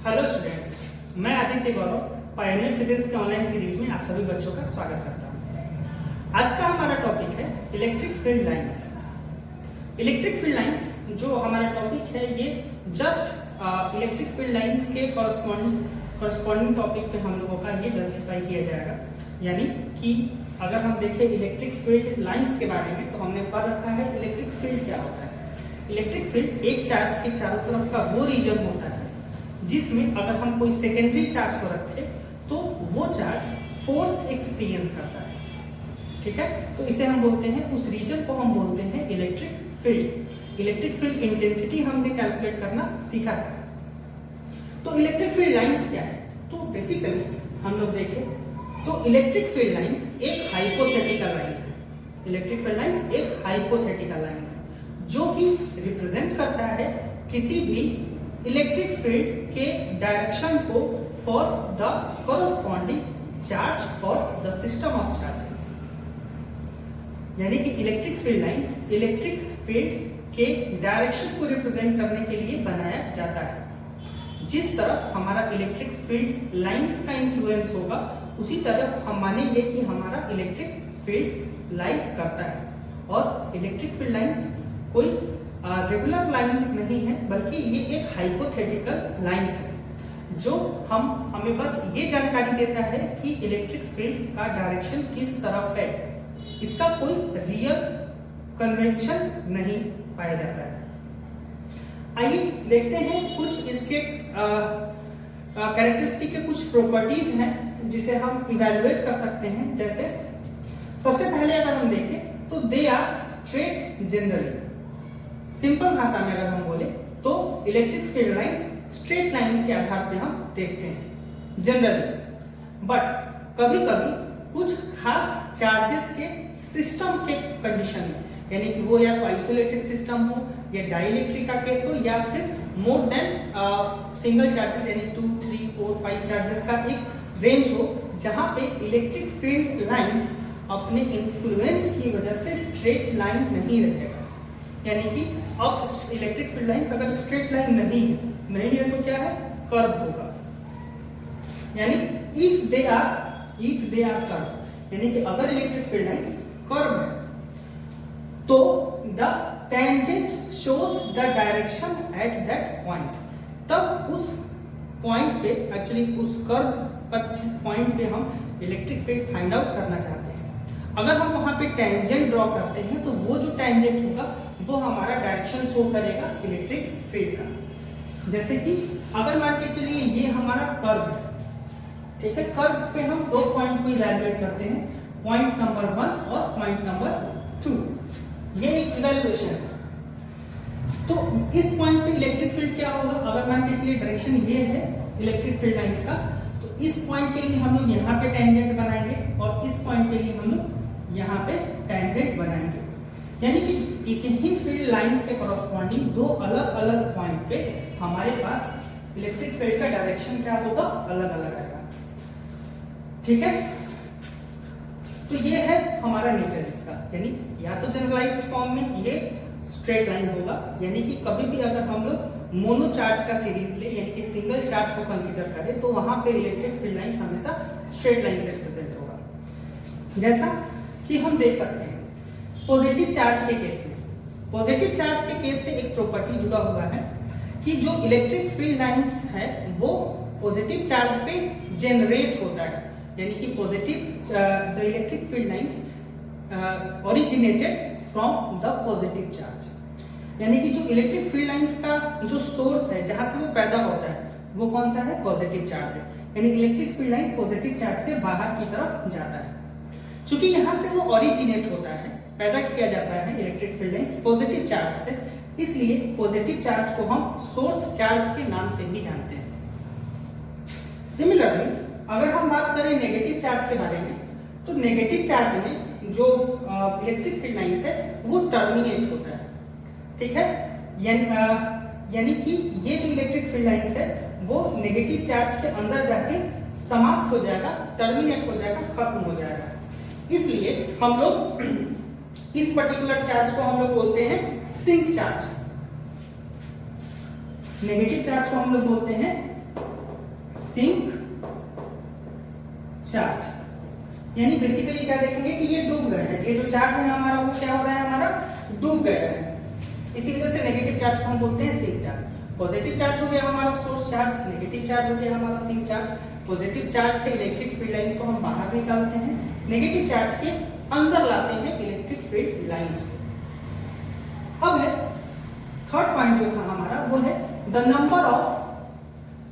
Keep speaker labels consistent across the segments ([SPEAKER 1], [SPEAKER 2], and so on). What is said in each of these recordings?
[SPEAKER 1] Hello students, मैं आदित्य गौरव Pioneer physics के online series में आप सभी बच्चों का स्वागत करता हूं। आज का हमारा टॉपिक है electric field lines. Electric field lines जो हमारा टॉपिक है ये जस्ट इलेक्ट्रिक फील्ड लाइंस के कॉरस्पॉन्डिंग टॉपिक पे हम लोगों का ये जस्टिफाई किया जाएगा। यानी कि अगर हम देखें इलेक्ट्रिक फील्ड लाइंस के बारे में तो हमने पढ़ रखा है इलेक्ट्रिक फील्ड क्या होता है। इलेक्ट्रिक फील्ड एक चार्ज के चारों तरफ का वो रीजन होता है जिसमें अगर हम कोई सेकेंडरी चार्ज को रखें तो वो चार्ज फोर्स एक्सपीरियंस करता है। ठीक है, तो इसे हम बोलते हैं, उस रीजन को हम बोलते हैं electric field. Electric field intensity हमने कैलकुलेट करना सीखा था। तो इलेक्ट्रिक फील्ड लाइंस क्या है? तो बेसिकली हम लोग देखें तो इलेक्ट्रिक फील्ड लाइंस एक हाइपोथेटिकल लाइन है। इलेक्ट्रिक फील्ड लाइंस एक हाइपोथेटिकल लाइन है जो कि रिप्रेजेंट करता है किसी भी इलेक्ट्रिक फील्ड के डायरेक्शन को फॉर द कॉरस्पॉन्डिंग चार्ज और द सिस्टम ऑफ चार्जेस। यानी कि electric field lines electric field के डायरेक्शन को रिप्रेजेंट करने के लिए बनाया जाता है। जिस तरफ हमारा इलेक्ट्रिक फील्ड लाइंस का इंफ्लुएंस होगा उसी तरफ हम मानेंगे कि हमारा इलेक्ट्रिक फील्ड लाई करता है। और इलेक्ट्रिक फील्ड लाइंस कोई रेगुलर लाइंस नहीं है बल्कि ये एक हाइपोथेटिकल लाइंस है जो हमें बस ये जानकारी देता है कि इलेक्ट्रिक फील्ड का डायरेक्शन किस तरफ है। इसका कोई रियल कन्वेंशन नहीं पाया जाता है। आइए देखते हैं कुछ इसके कैरेक्टरिस्टिक के कुछ प्रॉपर्टीज हैं जिसे हम इवैल्यूएट कर सकते हैं। जैसे सबसे पहले अगर हम देखें तो they are straight generally. Simple भाषा में अगर हम बोले तो electric field lines straight line के आधार पे हम देखते हैं जनरली। बट कभी कभी कुछ खास चार्जेस के सिस्टम के कंडीशन में, यानी कि वो या तो आइसोलेटेड सिस्टम हो या डाइलेक्ट्रिक का केस हो या फिर मोर देन सिंगल चार्जेस यानी 2, 3, 4, 5 चार्जेस का एक रेंज हो जहां पे इलेक्ट्रिक फील्ड लाइंस अपने इन्फ्लुएंस की वजह से स्ट्रेट लाइन नहीं रहेगा। यानी कि अब इलेक्ट्रिक फील्ड लाइंस अगर स्ट्रेट लाइन नहीं है तो क्या है? कर्व होगा। यानी इफ दे आर कर्व, यानी कि अगर इलेक्ट्रिक फील्ड लाइंस कर्व है तो the tangent shows the direction at that point. तब उस पॉइंट पे एक्चुअली उस कर्व पर जिस पॉइंट पे हम इलेक्ट्रिक फील्ड फाइंड आउट करना चाहते हैं, अगर हम वहां पे टेंजेंट ड्रॉ करते हैं तो वो जो टेंजेंट होगा वो हमारा डायरेक्शन शो करेगा इलेक्ट्रिक फील्ड का। जैसे कि अगर मान के चलिए ये हमारा कर्व है, ठीक है, कर्व पे हम दो पॉइंट को इवैल्यूएट करते हैं, पॉइंट नंबर 1 और पॉइंट नंबर 2। ये एक इवैल्यूएशन है। तो इस पॉइंट पे इलेक्ट्रिक फील्ड क्या होगा? अगर मान के चलिए डायरेक्शन ये है इलेक्ट्रिक फील्ड लाइंस का, तो इस पॉइंट के लिए हम लोग यहाँ पे टेंजेंट बनाएंगे और इस पॉइंट के लिए हम लोग यहाँ पे टेंजेंट बनाएंगे। यानी कि एक ही फील्ड लाइंस के कॉरस्पॉन्डिंग दो अलग अलग पॉइंट पे हमारे पास इलेक्ट्रिक फील्ड का डायरेक्शन क्या होगा? अलग अलग आएगा। ठीक है, तो ये है हमारा नेचर इसका। यानी या तो जनरलाइज्ड फॉर्म में ये स्ट्रेट लाइन होगा, यानी कि कभी भी अगर हम लोग मोनो चार्ज का सीरीज ले यानी कि सिंगल चार्ज को कंसीडर करें तो वहां पे इलेक्ट्रिक फील्ड लाइंस हमेशा स्ट्रेट लाइन से रिप्रेजेंट होगा। जैसा कि हम देख सकते हैं पॉजिटिव चार्ज के केस में, पॉजिटिव चार्ज के केस से एक प्रॉपर्टी जुड़ा हुआ है कि जो इलेक्ट्रिक फील्ड लाइंस है वो पॉजिटिव चार्ज पे जनरेट होता है। यानी कि positive the electric field lines originated from the positive charge. यानी कि जो इलेक्ट्रिक फील्ड लाइंस का जो सोर्स है जहां से वो पैदा होता है वो कौन सा है? पॉजिटिव चार्ज है। यानी electric field lines positive charge से बाहर की तरफ जाता है। क्योंकि यहां से वो ओरिजिनेट होता है, पैदा किया जाता है electric field lines positive charge से, इसलिए पॉजिटिव चार्ज को हम सोर्स चार्ज के नाम से भी जानते हैं। सिमिलरली अगर हम बात करें नेगेटिव चार्ज के बारे में तो नेगेटिव चार्ज में जो इलेक्ट्रिक फील्ड लाइंस है वो टर्मिनेट होता है। ठीक है, यानी कि ये जो इलेक्ट्रिक फील्ड लाइंस है वो नेगेटिव चार्ज के अंदर जाके समाप्त हो जाएगा, टर्मिनेट हो जाएगा, खत्म हो जाएगा। इसलिए हम लोग इस पर्टिकुलर चार्ज को हम लोग बोलते हैं सिंक चार्ज। नेगेटिव चार्ज को हम लोग बोलते हैं सिंक चार्ज। यानी बेसिकली क्या देखेंगे कि ये डूब गए हैं, ये जो चार्ज है हमारा वो क्या हो रहा है, हमारा डूब गया है। इसी वजह से नेगेटिव चार्ज को हम बोलते हैं सिंक चार्ज। पॉजिटिव चार्ज हो गया हमारा सोर्स चार्ज, नेगेटिव चार्ज हो गया हमारा सिंक चार्ज। पॉजिटिव चार्ज से इलेक्ट्रिक फील्ड लाइंस को हम बाहर निकालते हैं, नेगेटिव चार्ज के अंदर लाते हैं इलेक्ट्रिक फील्ड लाइंस को। अब है थर्ड पॉइंट जो था हमारा, वो है the number of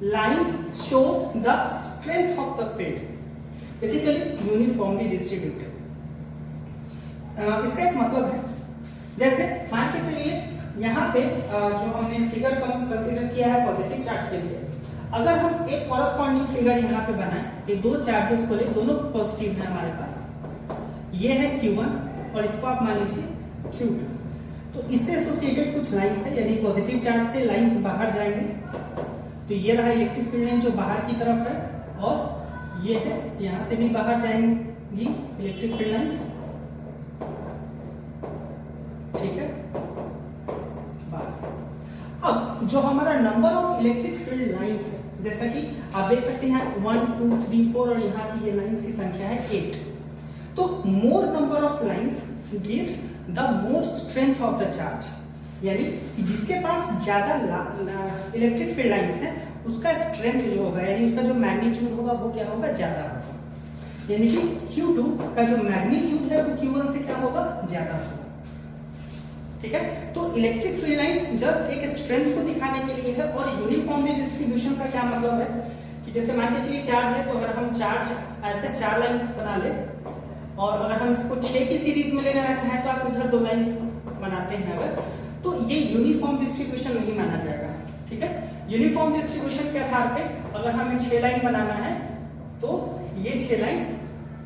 [SPEAKER 1] lines shows the strength of the field, basically uniformly distributed. इसका एक मतलब है, जैसे मान के चलिए यहाँ पे जो हमने फिगर कंसीडर किया है पॉजिटिव चार्ज के लिए, अगर हम एक कॉरस्पॉन्डिंग फिगर यहाँ पे बनाएं, ये दो चार्जेस को ले, दोनों पॉजिटिव है हमारे पास, ये है Q1 और इसको आप मान लीजिए Q2। तो इससे एसोसिएटेड कुछ लाइंस है, यानी पॉजिटिव चार्ज से लाइंस बाहर जाएंगे, तो ये रहा इलेक्ट्रिक फील्ड लाइन जो बाहर की तरफ है, और ये है यहाँ से भी बाहर जाएंगी इलेक्ट्रिक फील्ड लाइंस, ठीक है। अब जो हमारा number of electric field lines है, जैसा कि आप देख सकते हैं 1 2 3 4 और यहाँ की ये लाइंस की संख्या है 8। तो मोर number of lines gives the more strength of the charge, यानी जिसके पास ज्यादा इलेक्ट्रिक फील्ड लाइंस है उसका स्ट्रेंथ जो होगा, यानी उसका जो मैग्नीट्यूड होगा वो क्या होगा, ज्यादा होगा। यानी कि Q2 का जो मैग्नीट्यूड है वो Q1 से क्या होगा, ज्यादा होगा, ठीक है। तो इलेक्ट्रिक फील्ड लाइंस जस्ट एक स्ट्रेंथ को दिखाने के लिए है। और यूनिफॉर्मली डिस्ट्रीब्यूशन का क्या मतलब है कि जैसे मान के चलिए चार्ज है, तो अगर हम चार्ज ऐसे 4 लाइंस बना ले, और अगर हम इसको 6 की सीरीज में ले जाना चाहें तो आप इधर 2 लाइंस बनाते हैं अगर, तो ये यूनिफॉर्म डिस्ट्रीब्यूशन नहीं माना जाएगा, ठीक है। यूनिफॉर्म डिस्ट्रीब्यूशन के आधार पे अगर हमें 6 लाइन बनाना है तो ये 6 लाइन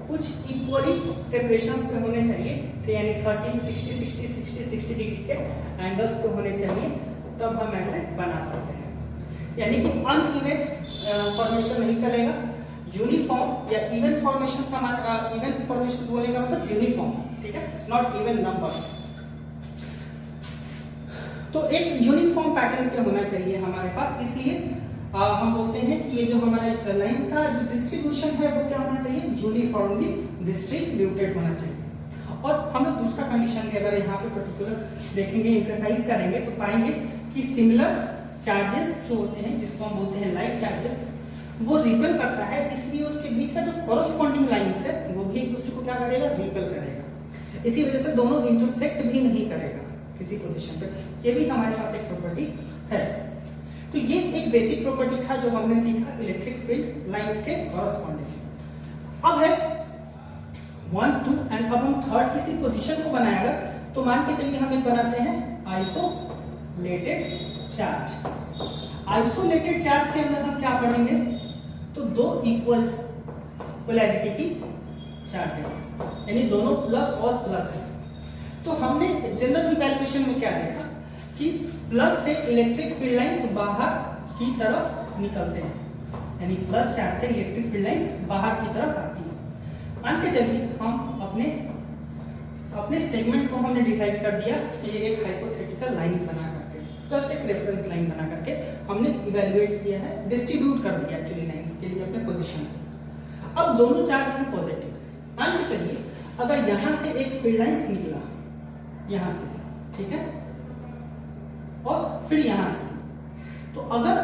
[SPEAKER 1] कुछ इक्वली सेपरेशंस पे होने चाहिए, तो यानी 30 60 60 60 60 डिग्री के एंगल्स पे होने चाहिए, तब हम ऐसे बना सकते हैं। यानी कि अनइवन फॉर्मेशन नहीं चलेगा, यूनिफॉर्म या इवन फॉर्मेशन, इवन फॉर्मेशन बोलने का मतलब यूनिफॉर्म, ठीक है, नॉट इवन नंबर्स। तो एक यूनिफॉर्म पैटर्न पे होना चाहिए हमारे पास, इसलिए हम बोलते हैं कि ये जो हमारे लाइंस का जो डिस्ट्रीब्यूशन है वो क्या होना चाहिए, यूनिफॉर्मली डिस्ट्रीब्यूटेड होना चाहिए। और हम लोग दूसरा कंडीशन के अगर यहाँ पे पर्टिकुलर देखेंगे, एक्सरसाइज करेंगे, तो पाएंगे कि सिमिलर चार्जेस जो होते हैं, जिसको हम बोलते हैं लाइक चार्जेस, वो रिपेल करता है, इसलिए उसके बीच का जो कॉरस्पॉन्डिंग लाइंस है वो भी एक दूसरे को क्या करेगा, रिपेल करेगा। इसी वजह से दोनों इंटरसेक्ट भी नहीं करेगा किसी पोजीशन पे, ये भी हमारे पास एक प्रॉपर्टी है। तो ये एक बेसिक प्रॉपर्टी था जो हमने सीखा इलेक्ट्रिक फील्ड लाइंस के कॉरस्पॉन्डिंग। अब है 1 2 एंड अब हम थर्ड किसी पोजीशन को बनाएगा, तो मान के चलिए हम एक बनाते हैं आइसोलेटेड चार्ज। आइसोलेटेड चार्ज के अंदर हम क्या पढ़ेंगे, तो 2 इक्वल पोलैरिटी की चार्जेस, यानी दोनों प्लस और प्लस है। तो हमने जनरल इवैल्यूएशन में क्या देखा कि प्लस से इलेक्ट्रिक फील्ड लाइंस बाहर की तरफ निकलते हैं, यानी प्लस चार्ज से इलेक्ट्रिक फील्ड लाइंस बाहर की तरफ आती है। मान के चलिए हम अपने सेगमेंट को हमने डिसाइड कर दिया कि ये एक हाइपोथेटिकल लाइन बना करके, जस्ट एक रेफरेंस लाइन बना करके हमने इवैल्यूएट किया है, डिस्ट्रीब्यूट कर दिया एक्चुअली लाइंस के लिए अपने पोजीशन। अब दोनों चार्ज हैं पॉजिटिव। मान के चलिए अगर यहां से एक फील्ड लाइंस निकला, यहां से, ठीक है, और फिर यहां से, तो अगर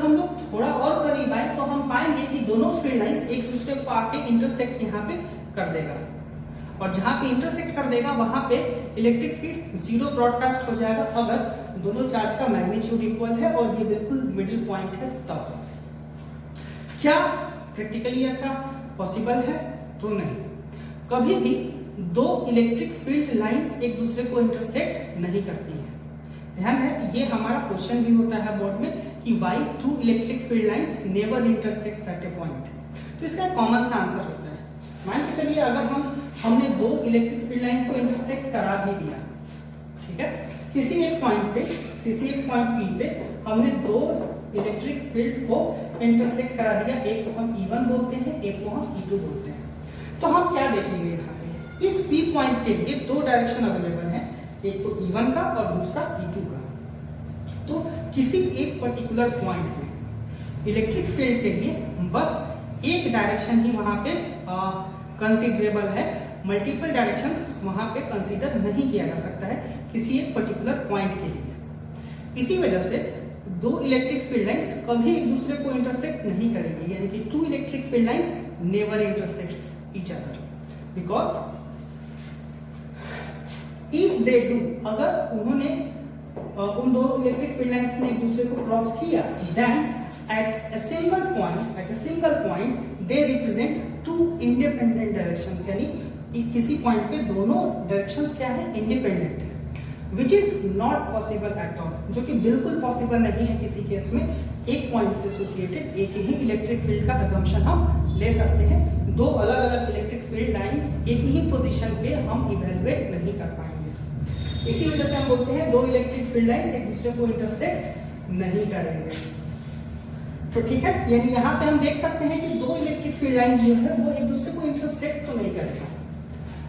[SPEAKER 1] हम लोग थोड़ा और करीब आए तो हम पाएंगे कि दोनों फील्ड लाइंस एक दूसरे को आके इंटरसेक्ट यहाँ पे कर देगा, और जहां पे इंटरसेक्ट कर देगा वहां पे इलेक्ट्रिक फील्ड 0 ब्रॉडकास्ट हो जाएगा अगर दोनों चार्ज का मैग्नीट्यूड इक्वल है और ये बिल्कुल मिडिल पॉइंट है तब। क्या प्रैक्टिकली ऐसा पॉसिबल है? तो नहीं, कभी भी 2 इलेक्ट्रिक फील्ड लाइंस एक दूसरे को इंटरसेक्ट नहीं करती हैं। ध्यान है, ये हमारा क्वेश्चन भी होता है बोर्ड में कि why 2 electric field lines never intersect at a point। तो इसका कॉमन सा आंसर होता है, मान के चलिए अगर हमने 2 इलेक्ट्रिक फील्ड लाइंस को इंटरसेक्ट करा भी दिया, ठीक है, किसी एक पॉइंट P पे हमने 2 इलेक्ट्रिक फील्ड को इंटरसेक्ट करा दिया, एक को हम E1 बोलते हैं, एक को हम E2 बोलते हैं। तो हम क्या देखेंगे यहाँ पे, इस P पॉइंट के लिए 2 डायरेक्शन अवेलेबल है, एक तो E1 का और दूसरा E2 का। तो किसी एक पर्टिकुलर पॉइंट पे इलेक्ट्रिक फील्ड के लिए बस एक डायरेक्शन ही वहां पे कंसीडरेबल है, मल्टीपल डायरेक्शंस वहां पे कंसीडर नहीं किया जा सकता है किसी एक पर्टिकुलर पॉइंट के लिए। इसी वजह से दो इलेक्ट्रिक फील्ड लाइंस कभी एक दूसरे को इंटरसेक्ट नहीं करेंगी, यानी कि two electric field lines never intersects each other, because if they do, अगर उन्होंने उन दोनों इलेक्ट्रिक फील्ड लाइंस ने एक दूसरे को क्रॉस किया, then at a single point they represent two independent directions, यानी किसी पॉइंट पे दोनों डायरेक्शंस क्या है, इंडिपेंडेंट है, which is not possible at all, जो कि बिल्कुल पॉसिबल नहीं है किसी केस में एक पॉइंट से एसोसिएटेड एक ही इलेक्ट्रिक फील्ड का अजम्पशन हम ले सकते हैं। दो अलग अलग इलेक्ट्रिक फील्ड लाइंस एक ही पोजीशन पे हम इवैल्यूएट नहीं कर पाएंगे। इसी वजह से हम बोलते हैं दो इलेक्ट्रिक फील्ड लाइंस एक दूसरे को इंटरसेक्ट नहीं करेंगे। तो ठीक है, यानी यहाँ पे हम देख सकते हैं कि दो इलेक्ट्रिक फील्ड लाइंस जो है वो एक दूसरे को इंटरसेक्ट तो नहीं करेगा।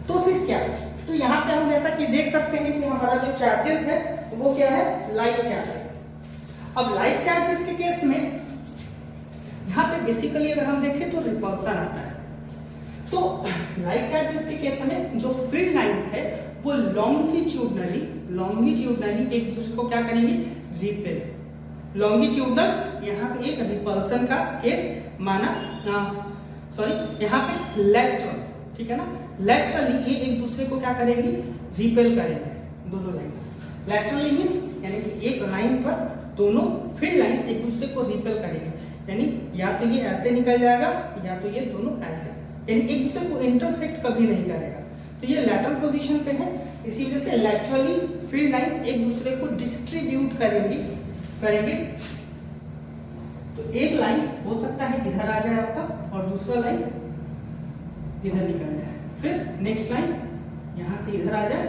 [SPEAKER 1] तो फिर क्या, तो यहाँ पे हम जैसा कि देख सकते हैं कि हमारा जो चार्जेस है वो क्या है, लाइक चार्जेस। अब लाइक चार्जेस के केस में यहाँ पे बेसिकली अगर हम देखें तो रिपल्सन आता है। तो लाइक चार्जेस के केस में जो फील्ड लाइंस है वो लॉन्गिट्यूडनली एक दूसरे को क्या करेंगे, रिपेल। लॉन्गिट्यूडनल यहाँ पे एक रिपल्सन का केस माना, यहाँ पे लेटरल, ठीक है ना, लेटरली ये एक दूसरे को क्या करेंगे, रिपेल करेंगे दोनों लाइंस। लेटरली मींस यानी कि एक लाइन पर दोनों फील्ड लाइंस एक दूसरे को रिपेल करेंगे, यानी या तो ये ऐसे निकल जाएगा या तो ये दोनों ऐसे, यानी एक दूसरे को इंटरसेक्ट कभी नहीं करेगा। तो ये लेटरल पोजीशन पे है, इसी वजह से लेटरली फील्ड लाइंस एक दूसरे को डिस्ट्रीब्यूट करेंगे। तो एक लाइन हो सकता है इधर आ जाए आपका और दूसरा लाइन इधर निकल जाए, फिर नेक्स्ट लाइन यहां से इधर आ जाए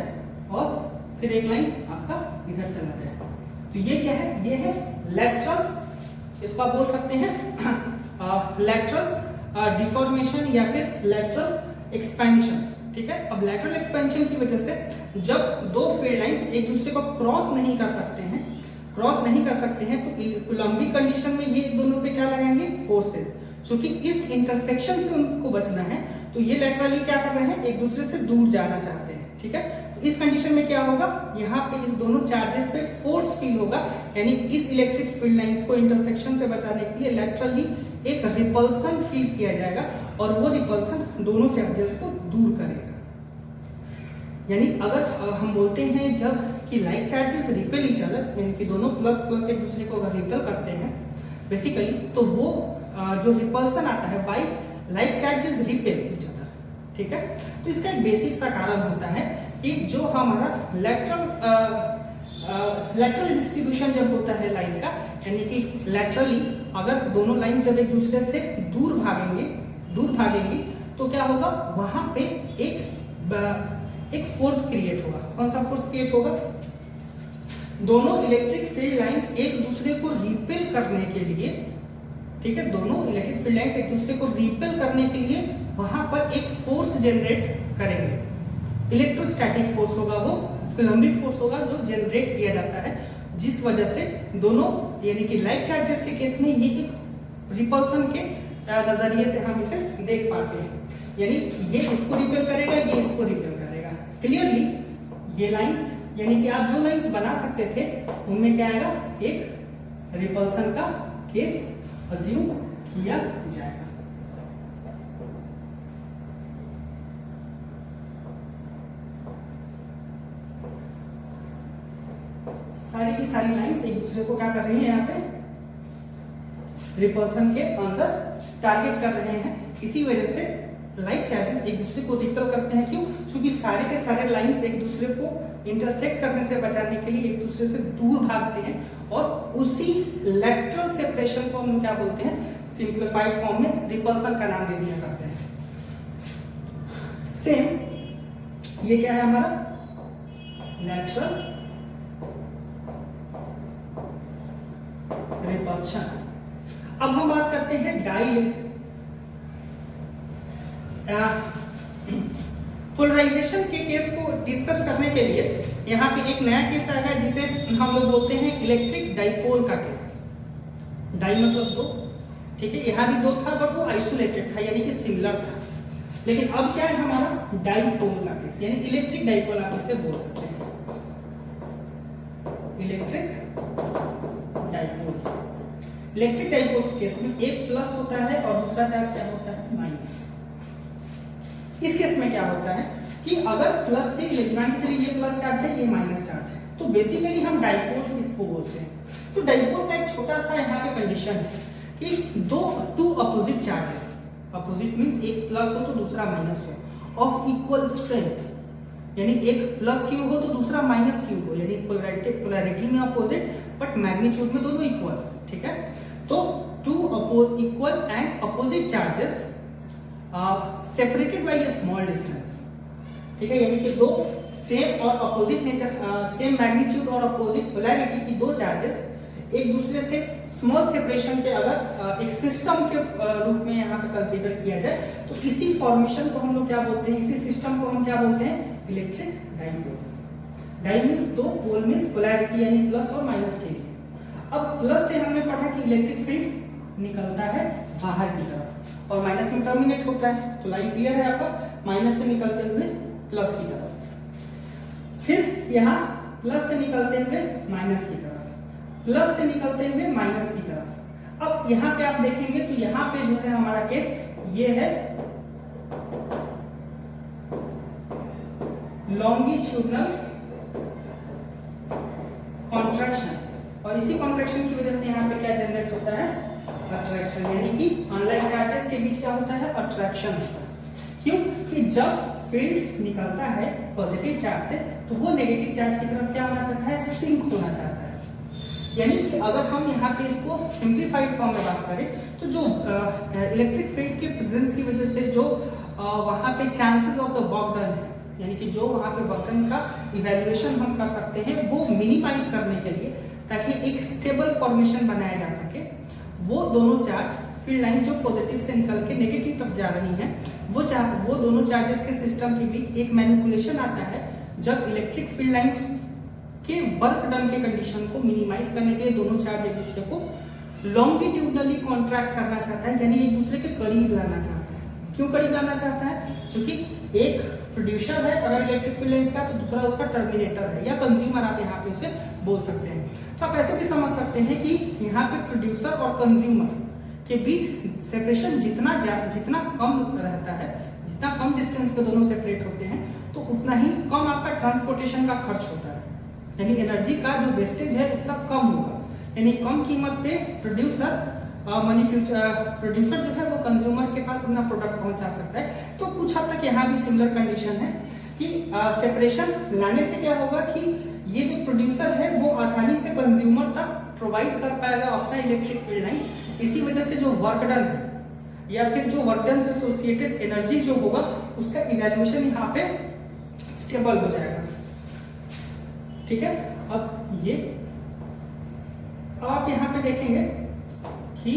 [SPEAKER 1] और फिर एक लाइन आपका इधर चला जाए। तो ये क्या है, ये है लेटरल, इसको आप बोल सकते हैं लेटरल डिफॉर्मेशन या फिर लेटरल एक्सपेंशन, ठीक है। अब लेटरल एक्सपेंशन की वजह से जब दो फील्ड लाइंस एक दूसरे को क्रॉस नहीं कर सकते हैं तो कूलम्बिक कंडीशन में ये दोनों पे क्या लगाएंगे, फोर्सेस। क्योंकि इस इंटरसेक्शन से उनको बचना है तो ये लेटरली क्या कर रहे हैं, एक दूसरे से दूर जाना चाहते हैं, ठीक है। तो इस कंडीशन में क्या होगा, यहाँ पे इस दोनों चार्जेस पे फोर्स फील होगा, यानी इस इलेक्ट्रिक फील्ड लाइंस को इंटरसेक्शन से बचाने के लिए लेटरली एक रिपल्सन फील किया जाएगा और वो रिपल्सन दोनों चार्जेस को दूर करेगा। यानी अगर हम बोलते हैं जब कि like charges repel each other, यानी कि दोनों प्लस प्लस एक दूसरे को अगर रिपेल करते हैं बेसिकली, तो वो जो रिपल्सन आता है by like charges repel each other, ठीक है। तो इसका एक बेसिक सा कारण होता है कि जो हमारा लेटरल डिस्ट्रीब्यूशन जब होता है लाइन का, यानी कि लेटरली अगर दोनों लाइन जब एक दूसरे से दूर भागेंगे तो क्या होगा, वहां पे एक फोर्स क्रिएट होगा। कौन सा फोर्स क्रिएट होगा, दोनों इलेक्ट्रिक फील्ड लाइंस एक दूसरे को रिपेल करने के लिए, ठीक है, दोनों इलेक्ट्रिक फील्ड लाइंस एक दूसरे को रिपेल करने के लिए वहां पर एक फोर्स जनरेट करेंगे। इलेक्ट्रोस्टैटिक फोर्स होगा, वो कूलम्बिक फोर्स होगा जो जनरेट किया जाता है, जिस वजह से दोनों यानी कि लाइक चार्जेस के केस में ये एक रिपल्सन के नजरिए से हम इसे देख पाते हैं, यानी ये इसको रिपेल करेगा, ये इसको रिपेल करेगा। क्लियरली ये लाइंस, यानी कि आप जो लाइंस बना सकते थे उनमें क्या आएगा, एक रिपल्सन का केस अज्यूम किया जाएगा। सारी की सारी लाइंस एक दूसरे को क्या कर रही है, यहाँ पे रिपल्सन के अंदर टारगेट कर रहे हैं। इसी वजह से लाइक चार्जेस एक दूसरे को रिपेल करते हैं। क्यों? क्योंकि सारे के सारे लाइंस एक दूसरे को इंटरसेक्ट करने से बचाने के लिए एक दूसरे से दूर भागते हैं और उसी लेटरल सेपरेशन को हम क्या बोलते हैं, सिंप्लीफाइड फॉर्म में रिपल्सन का नाम दे दिया करते हैं। सेम ये क्या है हमारा लेटरल रिपल्शन। अब हम बात करते हैं पोलराइजेशन के केस को डिस्कस करने के लिए यहाँ पे एक नया केस आएगा जिसे हम लोग बोलते हैं इलेक्ट्रिक डाइपोल का केस। डाई मतलब दो, ठीक है, यहाँ भी 2 था बट वो आइसोलेटेड था यानी कि सिमिलर था। लेकिन अब क्या है हमारा डाइपोल का केस, यानी इलेक्ट्रिक डाइपोल आप इसे बोल सकते हैं, इलेक्ट्रिक डाइपोल। इलेक्ट्रिक डाइपोल के केस में एक प्लस होता है और दूसरा चार्ज क्या होता है, माइनस। इस केस में क्या होता है कि अगर प्लस से मान के चलिए ये प्लस चार्ज है, ये माइनस चार्ज है, तो बेसिकली हम डाइपोल इसको बोलते हैं। तो डाइपोल का एक छोटा सा यहाँ पे कंडीशन है कि two opposite charges, opposite means एक प्लस हो तो दूसरा माइनस हो, ऑफ इक्वल स्ट्रेंथ, यानी एक प्लस क्यू हो तो दूसरा माइनस क्यू हो, यानी पोलैरिटी में अपोजिट बट मैग्नीट्यूड में दोनों इक्वल। ठीक है, तो two equal and opposite charges separated by a small distance. ठीक है, यानी कि दो सेम और अपोजिट नेचर, सेम मैग्नीट्यूड और अपोजिट पोलैरिटी की दो चार्जेस एक दूसरे से स्मॉल सेपरेशन पे अगर एक सिस्टम के रूप में यहाँ पे कंसीडर किया जाए तो इसी फॉर्मेशन को हम लोग क्या बोलते हैं, इसी सिस्टम को हम क्या बोलते हैं, इलेक्ट्रिक डाइपोल। डाइ मींस दो, पोल मींस पोलैरिटी यानी प्लस और माइनस के लिए। अब प्लस से हमने पढ़ा कि इलेक्ट्रिक फील्ड निकलता है बाहर की तरफ और माइनस में टर्मिनेट होता है, तो लाइन क्लियर है आपका, माइनस से निकलते हुए प्लस की तरफ, फिर यहाँ प्लस से निकलते हुए माइनस की तरफ, प्लस से निकलते हुए माइनस की तरफ। अब यहाँ पे आप देखेंगे तो यहाँ पे जो है हमारा केस ये है लॉन्गिट्यूडनल कॉन्ट्रैक्शन, और इसी कॉन्ट्रैक्शन की वजह से यहाँ पे क्या जनरेट होता है, अट्रैक्शन, यानी कि अनलाइक चार्जेस के बीच क्या होता है, अट्रैक्शन होता है। क्यों कि जब फील्ड्स निकलता है पॉजिटिव चार्ज से तो वो नेगेटिव चार्ज की तरफ क्या होना चाहता है, सिंक होना चाहता है। यानी कि अगर हम यहाँ पे इसको सिंप्लीफाइड फॉर्म में बात करें तो जो इलेक्ट्रिक फील्ड के प्रेजेंस की वजह से जो वहाँ पे chances of the work done है, यानी कि जो वहाँ पे वर्क डन का इवैल्यूएशन हम कर सकते हैं वो मिनिमाइज करने के लिए, ताकि एक स्टेबल फॉर्मेशन बनाया जा सके, वो दोनों चार्ज फील्ड लाइन जो पॉजिटिव से निकल के नेगेटिव तक जा रही हैं, वो दोनों चार्जेस के सिस्टम के बीच एक मैनिपुलेशन आता है जब इलेक्ट्रिक फील्ड लाइंस के वर्क डन के कंडीशन को मिनिमाइज करने के लिए दोनों चार्ज एक दूसरे को लॉन्गिट्यूडनली कॉन्ट्रैक्ट करना चाहता है, यानी एक दूसरे के करीब लाना चाहता है। क्यों करीब लाना चाहता है, क्योंकि एक प्रोड्यूसर है अगर इलेक्ट्रिक फील्ड लाइंस का, तो दूसरा उसका टर्मिनेटर है या कंज्यूमर, आप यहाँ पे उसे बोल सकते हैं। तो आप ऐसे भी समझ सकते हैं कि यहाँ पे प्रोड्यूसर और कंज्यूमर के बीच सेपरेशन जितना कम रहता है, जितना कम डिस्टेंस पे दोनों सेपरेट होते हैं, तो उतना ही कम आपका ट्रांसपोर्टेशन का खर्च होता है, यानी एनर्जी का जो वेस्टेज है उतना कम होगा, यानी कम कीमत पे प्रोड्यूसर प्रोड्यूसर जो है वो कंज्यूमर के पास अपना प्रोडक्ट पहुंचा सकता है। तो कुछ हद तक यहाँ भी सिमिलर कंडीशन है कि सेपरेशन लाने से क्या होगा कि ये जो प्रोड्यूसर है वो आसानी से कंज्यूमर तक प्रोवाइड कर पाएगा अपना इलेक्ट्रिक फील्ड लाइंस। इसी वजह से जो वर्क डन है या फिर जो वर्क डन से एसोसिएटेड एनर्जी जो होगा उसका इवैल्यूएशन यहाँ पे स्टेबल हो जाएगा। ठीक है, अब आप यहाँ पे देखेंगे कि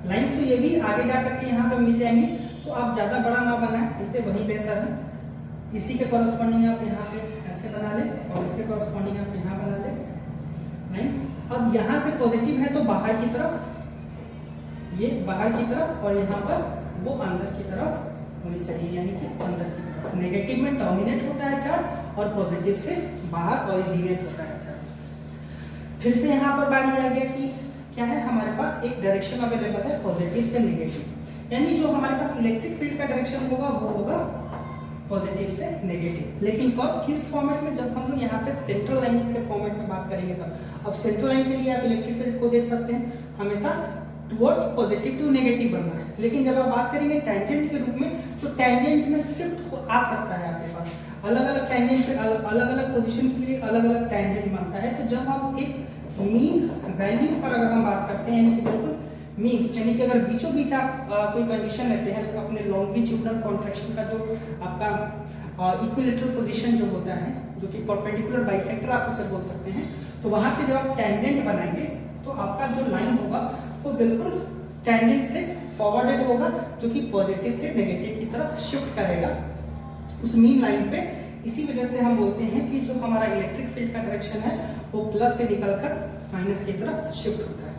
[SPEAKER 1] लाइंस तो ये भी आगे जाकर के यहाँ पे मिल जाएंगी, तो आप ज्यादा बड़ा ना बनाएं, इससे वही बेहतर है। इसी के कॉरस्पॉन्डिंग आप यहाँ पे ऐसे बना ले और इसके कॉरस्पॉन्डिंग आप यहाँ बना ले लाइंस। अब यहाँ से पॉजिटिव है तो बाहर की तरफ, ये बाहर की तरफ, और यहाँ पर वो अंदर की तरफ होनी चाहिए, यानी कि अंदर की तरफ। नेगेटिव में टर्मिनेट होता है चार्ज और पॉजिटिव से बाहर ओरिजिनेट होता है चार्ज। फिर से यहाँ पर बारी आ गया कि क्या है, हमारे पास एक डायरेक्शन अवेलेबल है पॉजिटिव से नेगेटिव, यानी जो हमारे पास इलेक्ट्रिक फील्ड का डायरेक्शन होगा वो होगा पॉजिटिव से नेगेटिव। लेकिन कब, किस फॉर्मेट में, जब हम लोग यहाँ पे सेंट्रल लाइंस के फॉर्मेट में बात करेंगे तब। अब सेंट्रल लाइन के लिए आप इलेक्ट्रिक फील्ड को देख सकते हैं हमेशा टुवर्ड्स पॉजिटिव टू नेगेटिव बन रहा है, लेकिन जब आप बात करेंगे टैंजेंट के रूप में तो टैंजेंट में शिफ्ट आ सकता है आपके पास, अलग अलग टैंजेंट पे अलग अलग पोजीशन के लिए अलग अलग टैंजेंट बनता है। तो जब आप एक मीन वैल्यू पर अगर हम बात करते हैं, यानी कि बिल्कुल मीन, यानी कि अगर बीचों बीच आप कोई कंडीशन लेते हैं तो अपने लॉन्गिट्यूडनल कॉन्ट्रैक्शन का जो आपका इक्विलेटरल पोजीशन जो होता है, जो कि परपेंडिकुलर बाइसेक्टर आप उसे बोल सकते हैं, तो वहां पे जब आप टैंजेंट बनाएंगे तो आपका जो लाइन होगा वो बिल्कुल टैंजेंट से फॉरवर्डेड होगा, जो कि पॉजिटिव से नेगेटिव की तरफ शिफ्ट करेगा उस मीन लाइन पे। इसी वजह से हम बोलते हैं कि जो हमारा इलेक्ट्रिक फील्ड का डायरेक्शन है वो प्लस से निकलकर माइनस की तरफ शिफ्ट होता है।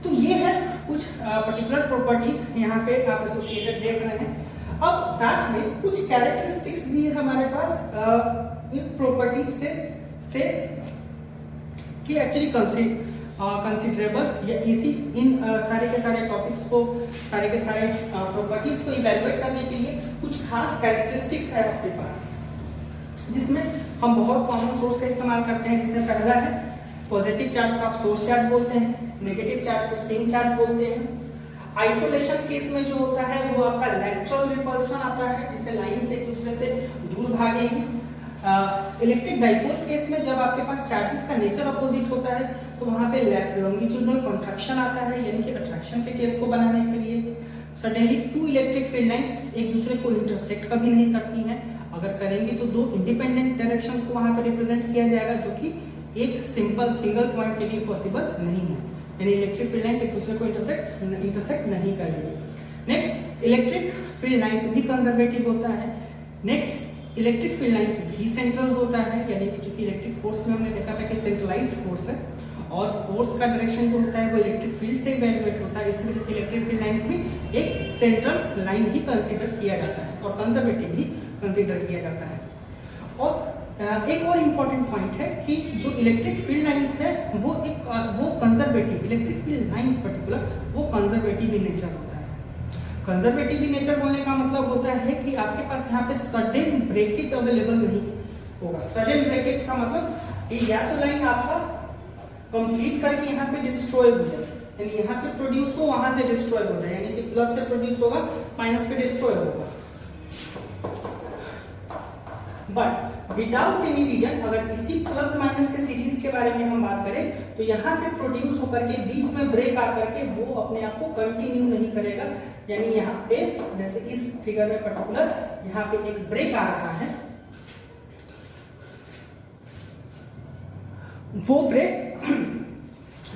[SPEAKER 1] तो ये है कुछ पर्टिकुलर प्रॉपर्टीज यहाँ पे आप एसोसिएटेड देख रहे हैं। अब साथ में कुछ कैरेक्टरिस्टिक्स भी है हमारे पास इन प्रॉपर्टीज से कि एक्चुअली कंसिडरेबल या इसी इन सारे के सारे टॉपिक्स को, सारे के सारे प्रॉपर्टीज को इवैल्यूएट करने के लिए कुछ खास कैरेक्टरिस्टिक्स है आपके पास, जिसमें हम बहुत कॉमन सोर्स का इस्तेमाल करते हैं। जिसमें पहला है पॉजिटिव चार्ज को आप सोर्स चार्ज बोलते हैं, नेगेटिव चार्ज को स्विंग चार्ज बोलते हैं। आइसोलेशन केस में जो होता है वो आपका लैटरल रिपल्शन आता है, जिससे लाइन से एक दूसरे से दूर भागेंगी। इलेक्ट्रिक डाइपोल केस में जब आपके पास चार्जेस का नेचर अपोजिट होता है तो वहां पे लॉन्गिट्यूडनल कॉन्ट्रैक्शन आता है, यानी कि अट्रैक्शन के केस को बनाने के लिए। Suddenly two electric field lines एक दूसरे को इंटरसेक्ट कभी नहीं करती हैं, अगर करेंगी तो दो इंडिपेंडेंट डायरेक्शंस को वहां पर रिप्रेजेंट किया जाएगा, जो कि एक सिंगल पॉइंट के लिए पॉसिबल नहीं है, यानी इलेक्ट्रिक फील्ड लाइंस एक दूसरे को इंटरसेक्ट नहीं करेंगे। नेक्स्ट, इलेक्ट्रिक फील्ड लाइंस भी कंजर्वेटिव होता है। नेक्स्ट, इलेक्ट्रिक फील्ड लाइंस भी सेंट्रल होता है, यानी कि चूंकि इलेक्ट्रिक फोर्स में हमने देखा था कि सेंट्रलाइज्ड फोर्स है और फोर्स का डायरेक्शन जो होता है वो इलेक्ट्रिक फील्ड से इवैल्यूएट होता है, इस वजह से इलेक्ट्रिक फील्ड लाइंस भी एक सेंट्रल लाइन ही कंसीडर किया जाता है और कंजर्वेटिव भी कंसीडर किया जाता है। और एक और इम्पोर्टेंट पॉइंट है कि जो इलेक्ट्रिक फील्ड लाइंस है वो conservative, electric field lines particular वो कंजर्वेटिव इन नेचर होता है। कंजर्वेटिव इन नेचर बोलने का मतलब होता है कि आपके पास यहाँ पे सडन ब्रेकेज अवेलेबल नहीं होगा। सडन ब्रेकेज का मतलब या तो लाइन आपका कंप्लीट करके यहाँ पे डिस्ट्रॉय हो जाए, यानी यहाँ से प्रोड्यूस हो वहां से डिस्ट्रॉय हो जाए, यानी कि प्लस से प्रोड्यूस होगा माइनस पे डिस्ट्रॉय होगा। बट विदाउट एनी रीजन, अगर इसी प्लस माइनस के सीरीज के बारे में हम बात करें तो यहाँ से प्रोड्यूस होकर के बीच में ब्रेक आकर के वो अपने आप को कंटिन्यू नहीं करेगा, यानी यहाँ पे जैसे इस फिगर में पर्टिकुलर यहाँ पे एक ब्रेक आ रहा है, वो ब्रेक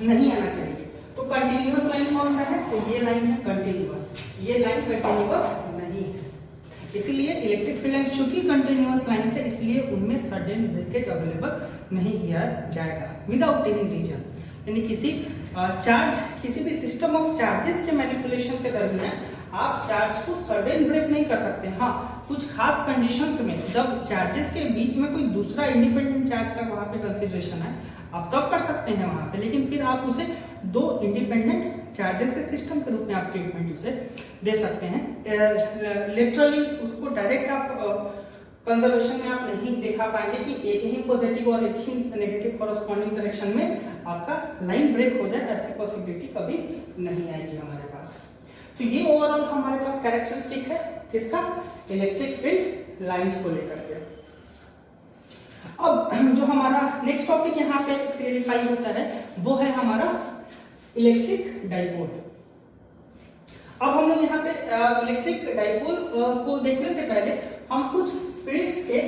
[SPEAKER 1] नहीं आना चाहिए। तो कंटिन्यूअस लाइन कौन सा है? तो ये लाइन है कंटिन्यूअस, ये लाइन कंटिन्यूअस नहीं है, इसीलिए इलेक्ट्रिक फील्ड लाइंस चूंकि कंटिन्यूअस लाइन है इसलिए उनमें सडन ब्रेकेज अवेलेबल नहीं किया जाएगा विदाउट एनी रीजन, यानी किसी चार्ज, किसी भी सिस्टम ऑफ चार्जेस के मैनिपुलेशन के दरमियान आप चार्ज को सडन ब्रेक नहीं कर सकते। हाँ, कुछ खास कंडीशंस में जब चार्जेस के बीच में कोई दूसरा इंडिपेंडेंट चार्ज का वहां पे कंसिडरेशन है आप तब कर सकते हैं वहां पे, लेकिन फिर आप उसे दो इंडिपेंडेंट चार्जेस के सिस्टम के रूप में आप ट्रीटमेंट उसे दे सकते हैं। लिटरली उसको डायरेक्ट आप कंजर्वेशन में आप नहीं देखा पाएंगे कि एक ही पॉजिटिव और एक ही नेगेटिव कॉरस्पॉन्डिंग डायरेक्शन में आपका लाइन ब्रेक हो जाए, ऐसी पॉसिबिलिटी कभी नहीं आएगी हमारे पास। तो ये ओवरऑल हमारे पास कैरेक्टरिस्टिक है किसका? इलेक्ट्रिक फील्ड लाइंस को लेकर के। अब जो हमारा नेक्स्ट टॉपिक यहाँ पे क्लियरिफाई होता है वो है हमारा इलेक्ट्रिक डाइपोल। अब हम लोग यहाँ पे इलेक्ट्रिक डाइपोल को देखने से पहले हम कुछ फील्ड्स के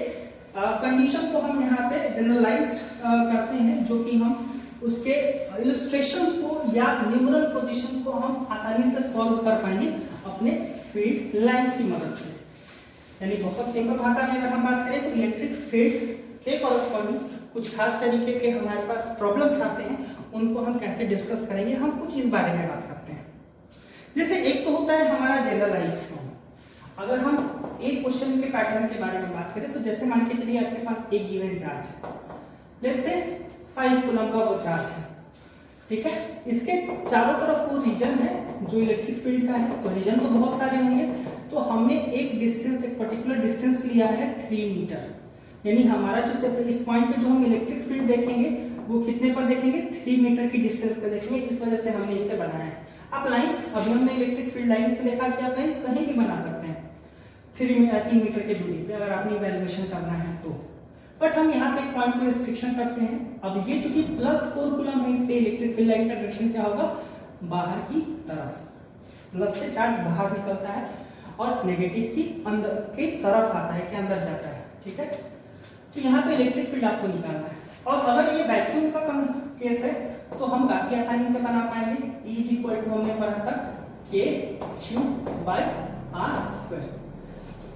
[SPEAKER 1] कंडीशन को हम यहाँ पे जनरलाइज्ड करते हैं, जो कि हम उसके इलस्ट्रेशंस को या न्यूमरल पोजीशंस को हम आसानी से सॉल्व कर पाएंगे अपने फील्ड लाइंस की मदद से। यानी बहुत सिंपल भाषा में अगर हम बात करें तो इलेक्ट्रिक फील्ड के कॉरस्पॉन्डिंग कुछ खास तरीके के हमारे पास प्रॉब्लम्स आते हैं, उनको हम कैसे डिस्कस करेंगे, हम कुछ इस बारे में बात करते हैं। जैसे एक तो होता है हमारा जनरलाइज्ड फॉर्म। अगर हम एक क्वेश्चन के पैटर्न के बारे में बात करें तो जैसे मान के चलिए आपके पास एक गिवन चार्ज है, लेट्स से 5 कूलम का वो चार्ज है, ठीक है। इसके चारों तरफ वो रीजन है जो इलेक्ट्रिक फील्ड का है, तो रीजन तो बहुत सारे होंगे, तो हमने एक डिस्टेंस, एक पर्टिकुलर डिस्टेंस लिया है 3 मीटर, यानी हमारा जो इस पॉइंट पे जो हम इलेक्ट्रिक फील्ड देखेंगे वो कितने पर देखेंगे? 3 मीटर की डिस्टेंस पे देखेंगे, इस वजह से हमने इसे बनाया है। आप लाइंस, अभी हमने इलेक्ट्रिक फील्ड लाइंस पे देखा कि आप लाइंस कहीं भी बना सकते हैं 3 मीटर की दूरी पे अगर आपने इवैल्यूएशन करना है तो, बट हम यहाँ पे एक पॉइंट को रिस्ट्रिक्शन करते हैं। अब ये चूंकि +4 कूलम है, इसलिए इलेक्ट्रिक फील्ड लाइन का डायरेक्शन क्या होगा? बाहर की तरफ, प्लस से चार्ज बाहर निकलता है और नेगेटिव की अंदर की तरफ आता है, के अंदर जाता है, ठीक है। तो यहाँ पे इलेक्ट्रिक फील्ड आपको निकालना है, और अगर ये वैक्यूम का केस है तो हम काफी आसानी से बना पाएंगे। E = हमने पढ़ा था K/r²।